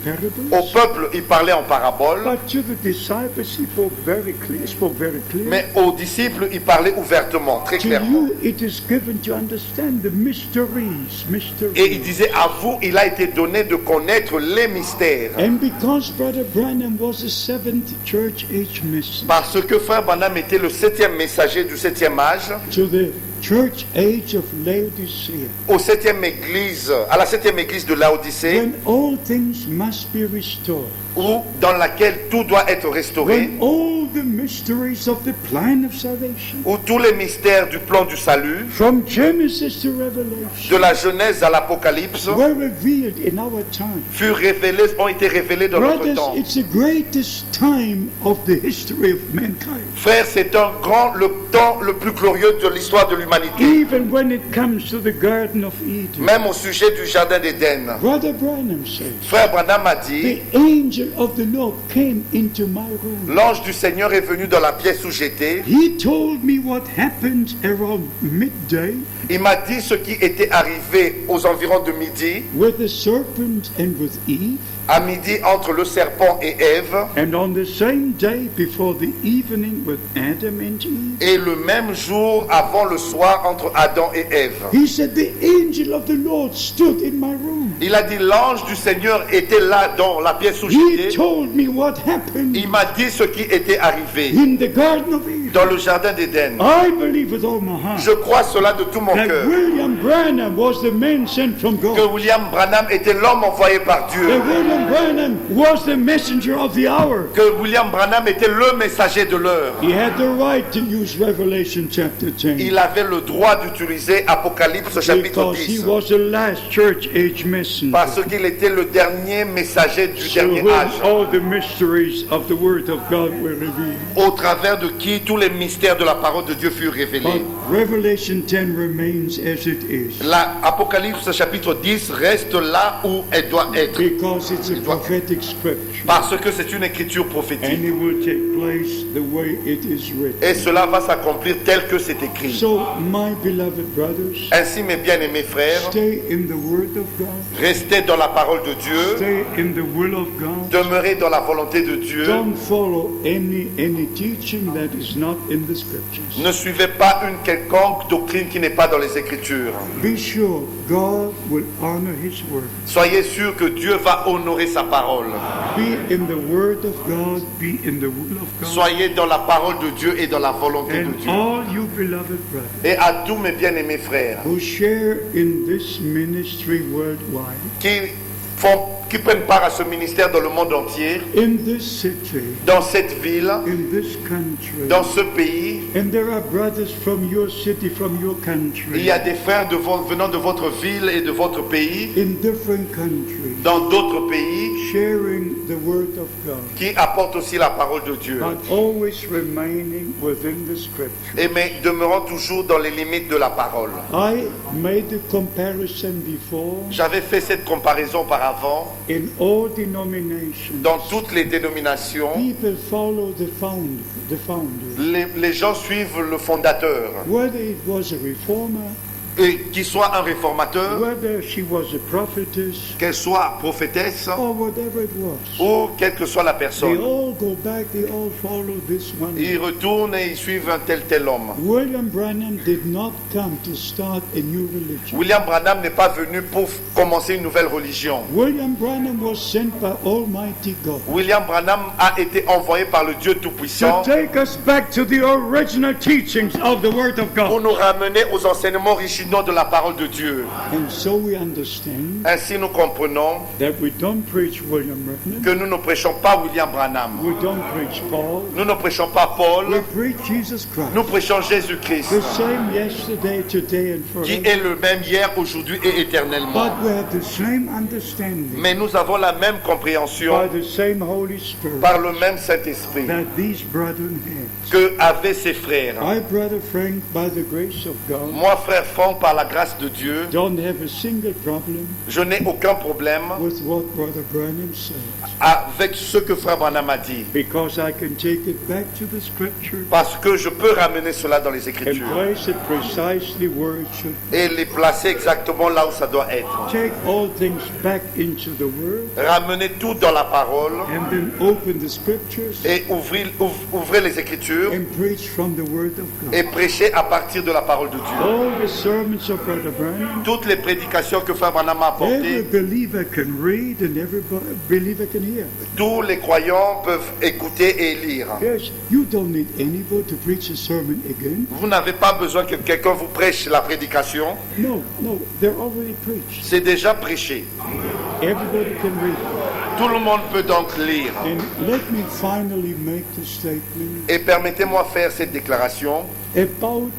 Au parables, peuple, il parlait en parabole, but to the disciples he spoke very clear. mais aux disciples, il parlait ouvertement, très To clairement. you it is given to understand the mysteries. Et il disait, à vous, il a été donné de connaître les mystères. And because Brother Branham was a seventh church age messenger Parce que Frère Branham était le 7e messager du 7e âge, to the church age of Laodicea, au 7e église, à la 7e église de Laodicée, when all things must be restored, où, dans laquelle tout doit être restauré, when all the mysteries of the plan of salvation, où tous les mystères du plan du salut, from Genesis to Revelation, de la Genèse à l'Apocalypse, were revealed in our time. furent révélés, ont été révélés dans notre Brothers, temps. it's the greatest time of the history of mankind. Frère, c'est le temps le plus glorieux de l'histoire de l'humanité. Even when it comes to the Garden of Eden, Même au sujet du jardin d'Éden. Brother Branham says, Frère Branham a dit, the angel of the Lord came into my room. l'ange du Seigneur est venu dans la pièce où j'étais. He told me what happened around midday Il m'a dit ce qui était arrivé aux environs de midi, with the serpent and with Eve, à midi entre le serpent et Ève, and on the same day before the evening with Adam and Eve. et le même jour avant le soir entre Adam et Ève. He said, the angel of the Lord stood in my room. Il a dit, l'ange du Seigneur était là dans la pièce où He j'étais. told me what happened Il m'a dit ce qui était arrivé in the Garden of Eden. dans le jardin d'Éden. I believe with all my Je heart crois cela de tout mon that cœur. William Branham was the man sent from Que God. William Branham était l'homme envoyé par Dieu. That William Branham was the messenger of the hour. Que William Branham était le messager de l'heure. He had the right to use Revelation chapter 10 Il avait le droit d'utiliser Apocalypse chapitre because he 10. was the last church age messenger. Parce qu'il était le dernier messager du So dernier when âge. all the mysteries of the Word of God were revealed. Au travers de qui tous les mystères de la parole de Dieu furent révélés. But Revelation 10 remains as it is. L'Apocalypse chapitre 10 reste là où elle doit être. Because it's a prophetic scripture. Parce que c'est une écriture And prophétique. it will take place the way it is written. Et cela va s'accomplir tel que c'est écrit. So, my beloved brothers, Ainsi, mes bien-aimés frères, stay in the Word of God. restez dans la parole de Dieu, Stay in the will of God. demeurez dans la volonté de Dieu. Don't follow any teaching that is not in the scriptures. Ne suivez pas une quelconque doctrine qui n'est pas dans les Écritures. Be sure God will honor His word. Soyez sûrs que Dieu va honorer sa parole. Be in the Word of God. Be in the will of God. Soyez dans la parole de Dieu et dans la volonté de And Dieu. all you beloved brothers Et à tous mes bien-aimés frères who share in this ministry worldwide, qui prennent part à ce ministère dans le monde entier, in this city, dans cette ville, in this country, dans ce pays, and there are brothers from your city, from your il country, y a des frères venant de votre ville et de votre pays, in different countries, dans d'autres pays, sharing the word of God, qui apportent aussi la parole de Dieu. but always remaining within the scripture. Et mais demeurant toujours dans les limites de la parole. I made a comparison before J'avais fait cette comparaison auparavant. in all denominations. Dans toutes les dénominations, People follow the founder. les gens suivent le fondateur. Whether it was a reformer, Et qu'il soit un réformateur, whether she was a prophetess, qu'elle soit prophétesse, or whatever it was, ou quelle que soit la they personne. all go back, they all follow this one. Ils retournent et ils suivent un tel homme. William Branham did not come to start a new religion. William Branham n'est pas venu pour commencer une nouvelle religion. William Branham was sent by Almighty God William Branham a été envoyé par le Dieu Tout-Puissant to take us back to the original teachings of the Word of pour God. nous ramener aux enseignements originaux de la parole de Dieu. And so we understand Ainsi nous comprenons that we don't preach William Branham, que nous ne prêchons pas William Branham. we don't preach Paul, Nous ne prêchons pas we Paul, preach Jesus Christ, nous prêchons Jésus-Christ, the same yesterday, today, and qui forever. est le même hier, aujourd'hui et éternellement. But we have the same understanding Mais nous avons la même compréhension by the same Holy Spirit par le même Saint-Esprit that these brethren have. que avaient ses frères. I, Brother Frank, by the grace of God, Moi, frère Franck, par la grâce de Dieu, don't have a single problem je n'ai aucun problème with what Brother Branham says, avec ce que frère Branham a dit. because I can take it back to the Scripture Parce que je peux ramener cela dans les and Écritures place it precisely where it should be. et les placer exactement là où ça doit être. Take all things back into the Word Ramener tout dans la parole and then open the Scriptures et ouvrez les Écritures and preach from the Word of God. et prêcher à partir de la parole de Dieu. All the sermons of Brother Branham, Toutes les prédications que frère Branham a every apportées, believer can read and every believer can hear. tous les croyants peuvent écouter et lire. Yes, you don't need anybody to preach a sermon again. Vous n'avez pas besoin que quelqu'un vous prêche la prédication, No, they're already preached. c'est déjà prêché. Everybody can read. Tout le monde peut donc lire. And let me finally make the statement. Et permettez-moi de faire cette déclaration. About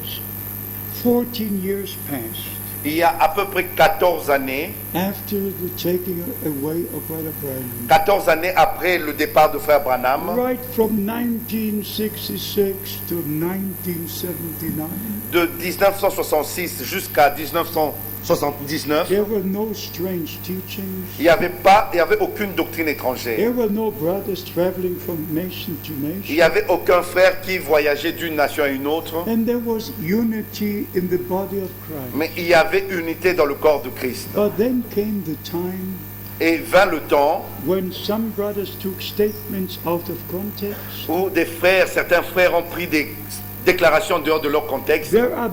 14 years passed Il y a à peu près 14 années, after the taking away of Brother Branham. 14 années après le départ de frère Branham, Right from 1966 to 1979, de 1966 jusqu'à 1979, there were no strange teachings. il n'y avait aucune doctrine étrangère. There were no brothers traveling from nation to Il nation. n'y avait aucun frère qui voyageait d'une nation à une autre, And there was unity in the body of Christ. mais il y avait unité dans le corps de Christ. But then came the time Et vint le temps when some brothers took statements out of context. où certains frères ont pris des déclarations en dehors de leur contexte. There are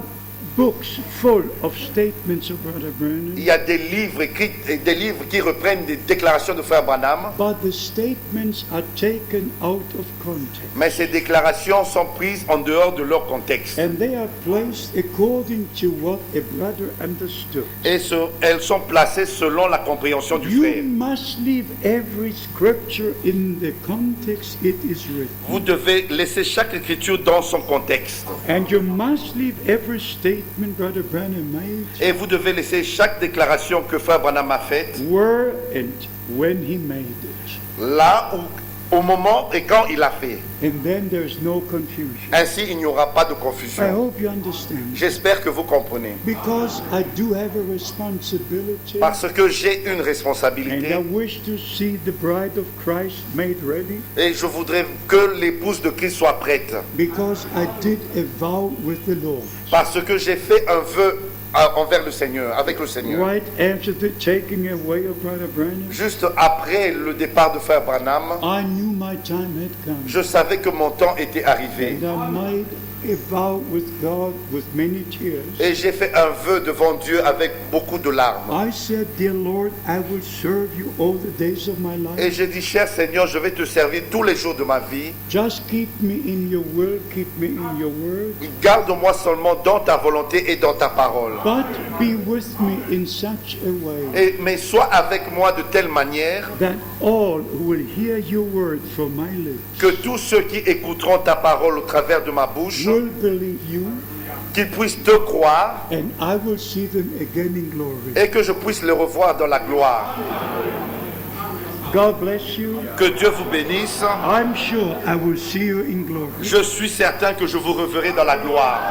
books full of statements of Brother Branham, Il y a des livres écrits, des livres qui reprennent des déclarations de frère Branham, but the statements are taken out of context. mais ces déclarations sont prises en dehors de leur contexte. And they are placed according to what a brother understood. Et elles sont placées selon la compréhension du You frère. must leave every scripture in the context it is written. Vous devez laisser chaque écriture dans son contexte. And you must leave every statement Brother Branham made Et vous devez laisser chaque déclaration que frère Branham a faite where and when he made it. là où au moment et quand il a fait. And then there's no confusion. Ainsi, il n'y aura pas de I confusion. hope you understand. J'espère que vous comprenez. Because I do have a responsibility. Parce que j'ai une And responsabilité I wish to see the bride of Christ made ready. et je voudrais que l'épouse de Christ soit prête. Because I did a vow with the Lord. Parce que j'ai fait un vœu envers le Seigneur, avec le Seigneur. Right after the taking away of Brother Branham, Juste après le départ de Frère Branham, I knew my time had come. je savais que mon temps était arrivé. And I made a vow with God with many tears. Et j'ai fait un vœu devant Dieu avec beaucoup de larmes. I said, Dear Lord, I will serve you all the days of my Et life. j'ai dit, cher Seigneur, je vais te servir tous les jours de ma vie. Just keep me in your will, keep me in your word. Garde-moi seulement dans ta volonté et dans ta parole. But be with me in such a way Mais sois avec moi de telle manière that all who will hear your word from my lips que tous ceux qui écouteront ta parole au travers de ma bouche, will believe you, qu'ils puissent te croire and I will see them again in glory. et que je puisse les revoir dans la gloire. God bless you. Que Dieu vous bénisse. I'm sure I will see you in glory. Je suis certain que je vous reverrai dans la gloire.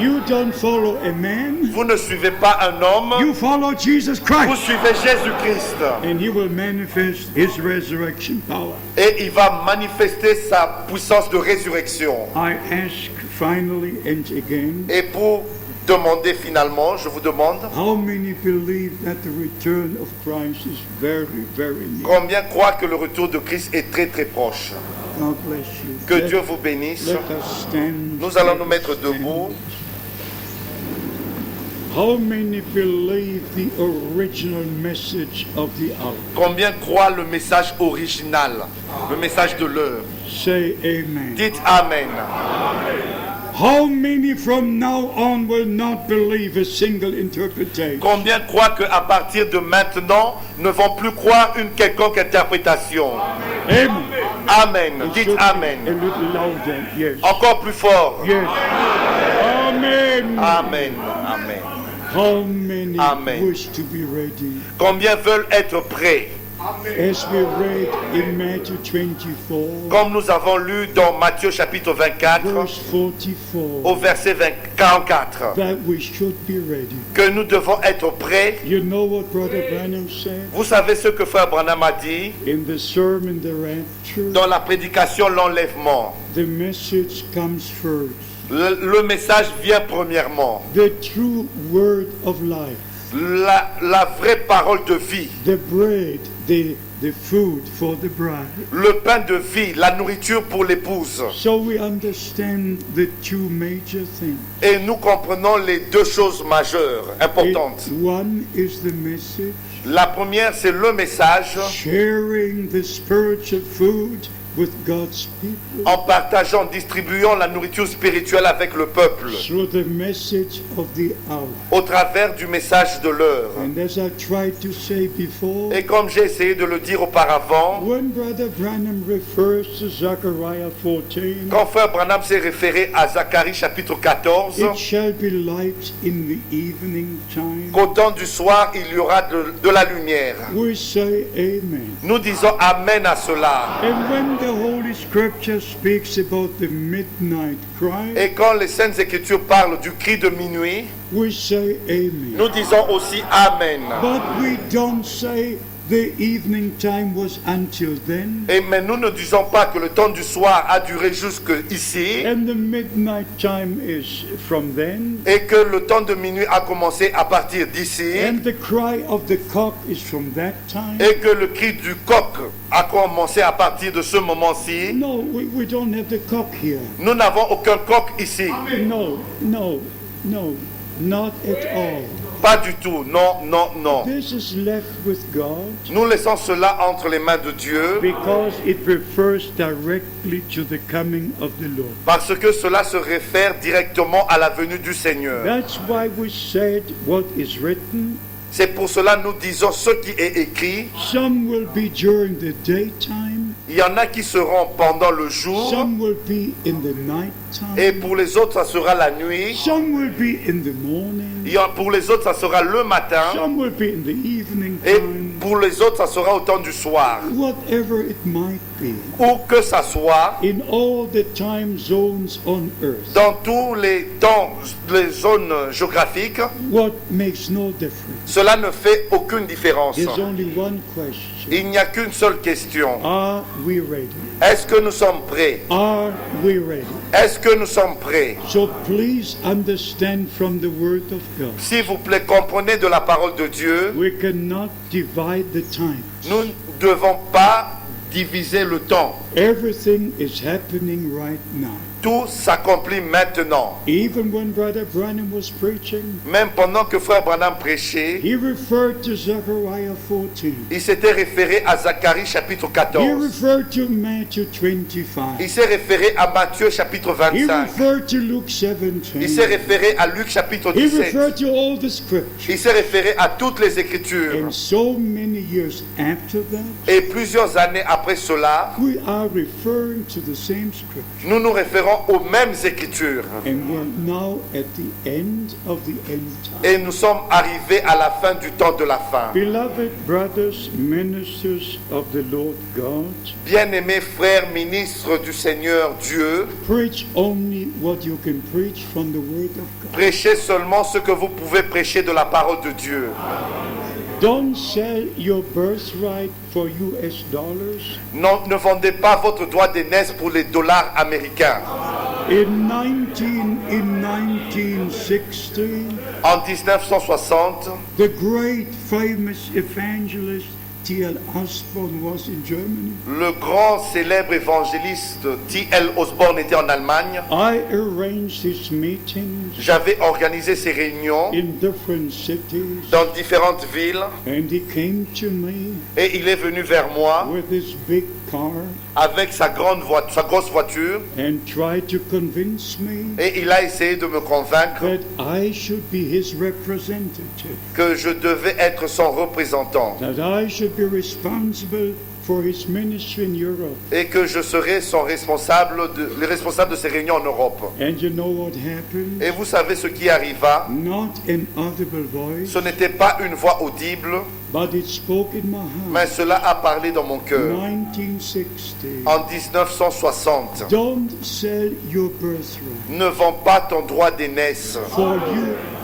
You don't follow a man, Vous ne suivez pas un homme, you follow Jesus vous Christ. suivez Jésus-Christ. And he will manifest his resurrection power. Et il va manifester sa puissance de résurrection. I ask finally and again, Et pour demander finalement, je vous demande, how many believe that the return of Christ is very, very near? combien croient que le retour de Christ est très très proche? God bless you. Que Let- Dieu vous bénisse. Let us stand. Nous allons nous Let us mettre stand. debout. How many believe the original message of the hour? Combien croient le message original, le message de l'heure? Say amen. Dites Amen. How many from now on will not believe a single interpretation? Combien croient qu'à partir de maintenant ne vont plus croire une quelconque interprétation? Amen. Amen. Dites Should be Amen. A little louder, yes. Encore plus fort. Yes. Amen. Amen. Amen. How many Amen. wish to be ready? Combien veulent être prêts? As we read in Matthew 24, Comme nous avons lu dans Matthieu chapitre 24, verse au 44, verset 44, that we should be ready. que nous devons être prêts. You know what Brother Branham said Vous savez ce que Frère Branham a dit in the sermon, The Rapture? dans la prédication l'enlèvement? The message comes first. Le message vient premièrement. The true word of life, La vraie parole de vie, the bread, the food for the bride. le pain de vie, la nourriture pour l'épouse. So we understand the two major things. Et nous comprenons les deux choses majeures, importantes. One is the message, La première, c'est le message sharing the spiritual food with God's people en partageant, distribuant la nourriture spirituelle avec le peuple through the message of the hour. au travers du message de l'heure. And as I tried to say before, Et comme j'ai essayé de le dire auparavant, when Brother Branham refers to Zechariah 14, quand Frère Branham s'est référé à Zacharie chapitre 14, it shall be light in the evening time. qu'au temps du soir, il y aura de la lumière. We say amen. Nous disons Amen à cela. And when the Holy Scripture speaks about the midnight cry, Et quand les Saintes Écritures parlent du cri de minuit, we say amen. nous disons aussi Amen. But we don't say the evening time was until then, Mais nous ne disons pas que le temps du soir a duré jusque ici and the midnight time is from then, et que le temps de minuit a commencé à partir d'ici and the cry of the cock is from that time. et que le cri du coq a commencé à partir de ce moment-ci. No, we don't have the cock here. Nous n'avons aucun coq ici. No, not at all. Pas du tout. Non, non, non. This is left with God Nous laissons cela entre les mains de Dieu because it refers directly to the coming of the Lord. parce que cela se réfère directement à la venue du Seigneur. That's why we said what is written. C'est pour cela que nous disons ce qui est écrit. Some will be during the daytime, Il y en a qui seront pendant le jour some will be in the night et time, pour les autres ça sera la nuit. some will be in the morning, Pour les autres ça sera le matin some will be in the evening et time. pour les autres ça sera au temps du soir. Whatever it might be, où que ça soit, in all the time zones on earth, dans tous les temps, les zones géographiques, what makes no difference? cela ne fait aucune différence. There's only one question. Il n'y a qu'une seule question. Are we ready? Est-ce que nous sommes prêts? Are we ready? Est-ce que nous sommes prêts? So please understand from the Word of God, S'il vous plaît, comprenez de la parole de Dieu, we cannot divide the time. nous ne devons pas diviser le temps. Everything is happening right now. Tout s'accomplit maintenant. Even when Brother Branham was preaching, Même pendant que Frère Branham prêchait, he referred to Zechariah 14. il s'était référé à Zacharie chapitre He 14. referred to Matthew 25. Il s'est référé à Matthieu chapitre He 25. referred to Luke Il s'est 17. référé à Luc chapitre He 17. referred to all the scriptures. Il s'est référé à toutes les Écritures. And so many years after that, Et plusieurs années après cela, we are referring to the same scripture. nous nous référons aux mêmes Écritures. And we're now at the end of the end time. Et nous sommes arrivés à la fin du temps de la fin. Beloved brothers, ministers of the Lord God, Bien-aimés frères ministres du Seigneur Dieu, preach only what you can preach from the Word of God. prêchez seulement ce que vous pouvez prêcher de la parole de Dieu. Don't sell your birthright for US dollars. Non, ne vendez pas votre droit d'aînesse pour les dollars américains. In 1960, En 1960, the great famous evangelist T.L. Osborne was in Germany. le grand célèbre évangéliste T.L. Osborne était en Allemagne. I arranged his meetings J'avais organisé ces réunions in different cities, dans différentes villes and he came to me et il est venu vers moi with his big car avec sa grosse voiture and tried to convince me et il a essayé de me convaincre that I should be his representative, que je devais être son représentant that I should be responsible for his ministry in Europe. et que je serais son le responsable de ces réunions en Europe. And you know what happened? Et vous savez ce qui arriva? Not an audible voice, Ce n'était pas une voix audible, but it spoke in my mais heart. cela a parlé dans mon cœur. 1960. En 1960, Don't sell your birthright ne vends pas ton droit d'aînesse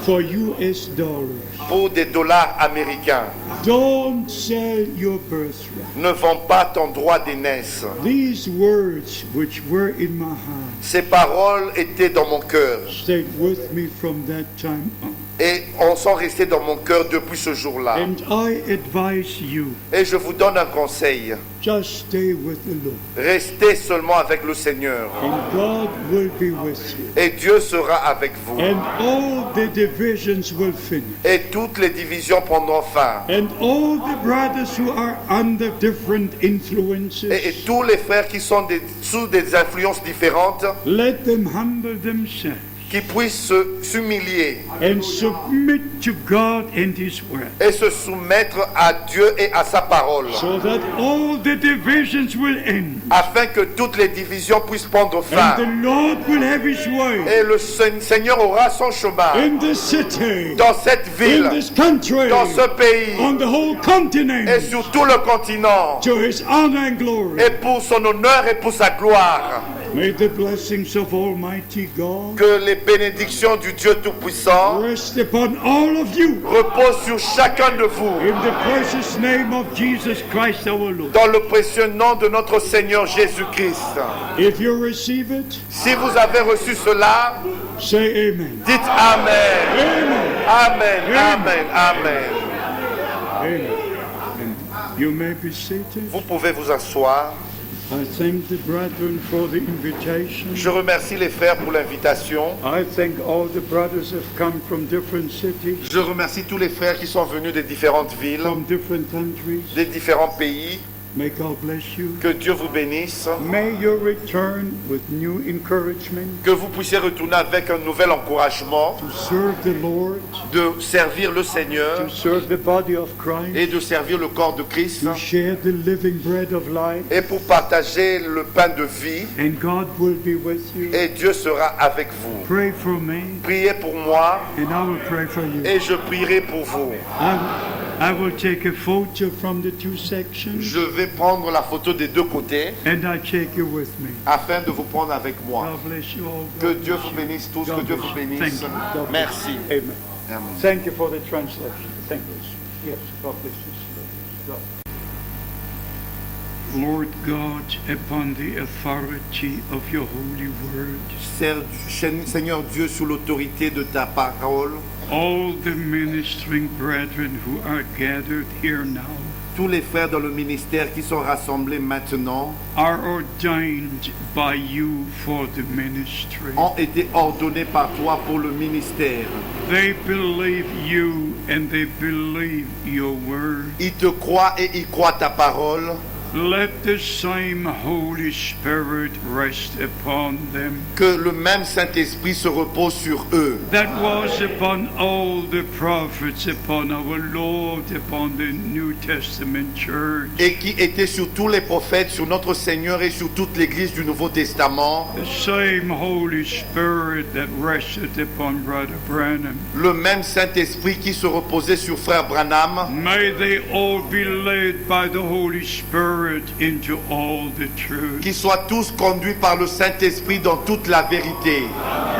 for US dollars. pour des dollars américains. Don't sell your birthright. Ne vends pas ton droit d'aînesse. These words which were in my heart Ces paroles étaient dans mon cœur stayed with me from that time on. et sont restées dans mon cœur depuis ce jour-là. And I advise you, Et je vous donne un conseil. just stay with the Lord. Restez seulement avec le Seigneur And God will be with you. et Dieu sera avec vous. And all the divisions will finish. Et toutes les divisions prendront fin. And all the brothers who are under different influences, Et tous les frères qui sont sous des influences différentes, let them humble themselves qui puissent s'humilier and submit to God and His Word, et se soumettre à Dieu et à sa parole, so that all the divisions will end. afin que toutes les divisions puissent prendre And fin. the Lord will have His way Et le Seigneur aura son chemin in this city, dans cette in ville, this country, dans ce pays on the whole continent, et sur tout le continent, to His honor and glory. et pour son honneur et pour sa gloire. May the blessings of Almighty God Que les bénédictions du Dieu Tout-Puissant rest upon all of you reposent sur chacun de vous, in the precious name of Jesus Christ our Lord. dans le précieux nom de notre Seigneur Jésus-Christ. If you receive it, Si vous avez reçu cela, say amen. dites Amen. Amen. Amen, amen, amen. Amen. And you may be seated. Vous pouvez vous asseoir. I thank the brethren for the invitation. Je remercie les frères pour l'invitation. I thank all the brothers have come from different cities, Je remercie tous les frères qui sont venus des différentes villes, from different countries. des différents pays. May God bless you. Que Dieu vous bénisse. May you return with new encouragement Que vous puissiez retourner avec un nouvel encouragement to serve the Lord, de servir le Seigneur to serve the body of Christ, et de servir le corps de Christ to share the living bread of life, et pour partager le pain de vie. and God will be with you. Et Dieu sera avec vous. Pray for me, Priez pour moi and I will pray for you. et je prierai pour vous. I will take a photo from the two sections Je vais prendre la photo des deux côtés and I take you with me. afin de vous prendre avec moi. God bless you all. Que God Dieu bless vous you. bénisse tous, que God Dieu bless vous you. bénisse. Thank you. God bless Merci. you. Amen. Amen. Thank you for the translation. Thank you. Yes, God bless you. God. Lord God, upon the authority of your holy word, Seigneur Dieu, sous l'autorité de ta parole, all the ministering brethren who are gathered here now tous les frères dans le ministère qui sont rassemblés maintenant are ordained by you for the ministry. ont été ordonnés par toi pour le ministère. They believe you and they believe your word. Ils te croient et ils croient ta parole. Let the same Holy Spirit rest upon them Que le même Saint-Esprit se repose sur eux. that was upon all the prophets, upon our Lord, upon the New Testament church. Et qui était sur tous les prophètes, sur notre Seigneur et sur toute l'Église du Nouveau Testament. The same Holy Spirit that rested upon Brother Branham. Le même Saint-Esprit qui se reposait sur Frère Branham. May they all be led by the Holy Spirit into all the truth. Qu'ils soient tous conduits par le Saint-Esprit dans toute la vérité.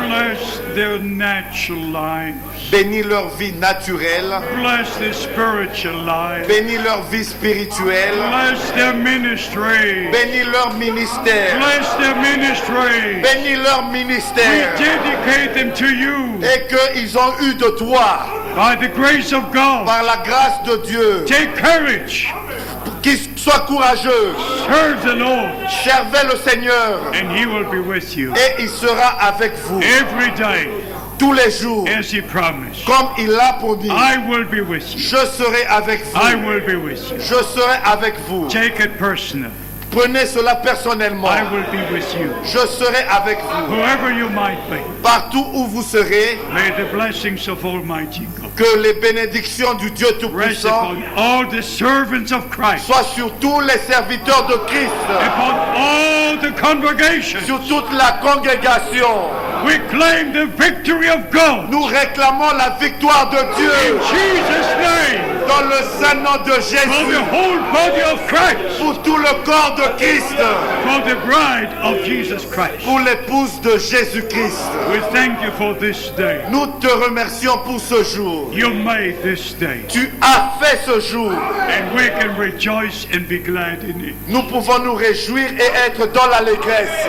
Bless their natural lives. Bénis leur vie naturelle. Bless their spiritual lives. Bénis leur vie spirituelle. Bless their ministry. Bénis leur ministère. Bless their ministry. Bénis leur We ministère. dedicate them to you Et qu'ils ont eu de toi, by the grace of God. par la grâce de Dieu, Take courage. qu'ils soient courageux. Serve the Lord. Servez le Seigneur. And He will be with you Et il sera avec vous every day tous les jours. as He promised. Comme il l'a promis. I will be with you. Je serai avec I vous. will be with you. Je serai avec vous. Take it personal. Prenez cela personnellement. I will be with you. Je serai avec vous. Whoever you might be, Partout où vous serez, may the blessings of Almighty God que les bénédictions du Dieu rest Tout-Puissant upon all the servants of Christ, soient sur tous les serviteurs de Christ, upon all the congregation. sur toute la congrégation. We claim the victory of God Nous réclamons la victoire de in Dieu Jesus' name dans le saint nom de for Jésus, the whole body of Christ, pour tout le corps de Christ, for the bride of Jesus Christ. pour l'épouse de Jésus-Christ. We thank you for this day. Nous te remercions pour ce jour. You made this day, Tu as fait ce jour. and we can rejoice and be glad in it. Nous pouvons nous réjouir et être dans l'allégresse.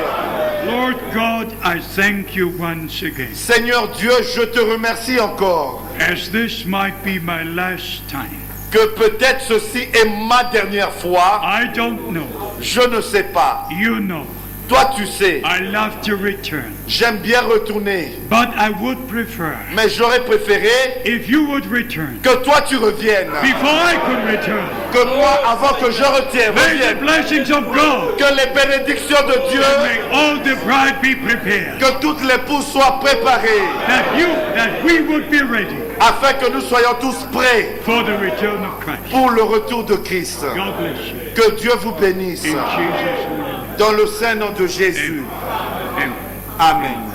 Lord God, I thank you once again. Seigneur Dieu, je te remercie encore. As this might be my last time, Que peut-être ceci est ma dernière fois. I don't know. Je ne sais pas. You know. Toi, tu sais. I love to return, J'aime bien retourner. but I would prefer Mais j'aurais préféré if you would return que toi, tu reviennes. before I could return. Que moi, avant que je May the revienne. blessings of God, Que les bénédictions de Dieu, may all the bride be prepared, que toute l'épouse soit préparée. that we would be ready Afin que nous soyons tous prêts for the return of Christ. pour le retour de Christ. God bless you. Que Dieu vous bénisse. In Jesus' name. Dans le saint nom de Jésus. Amen. Amen.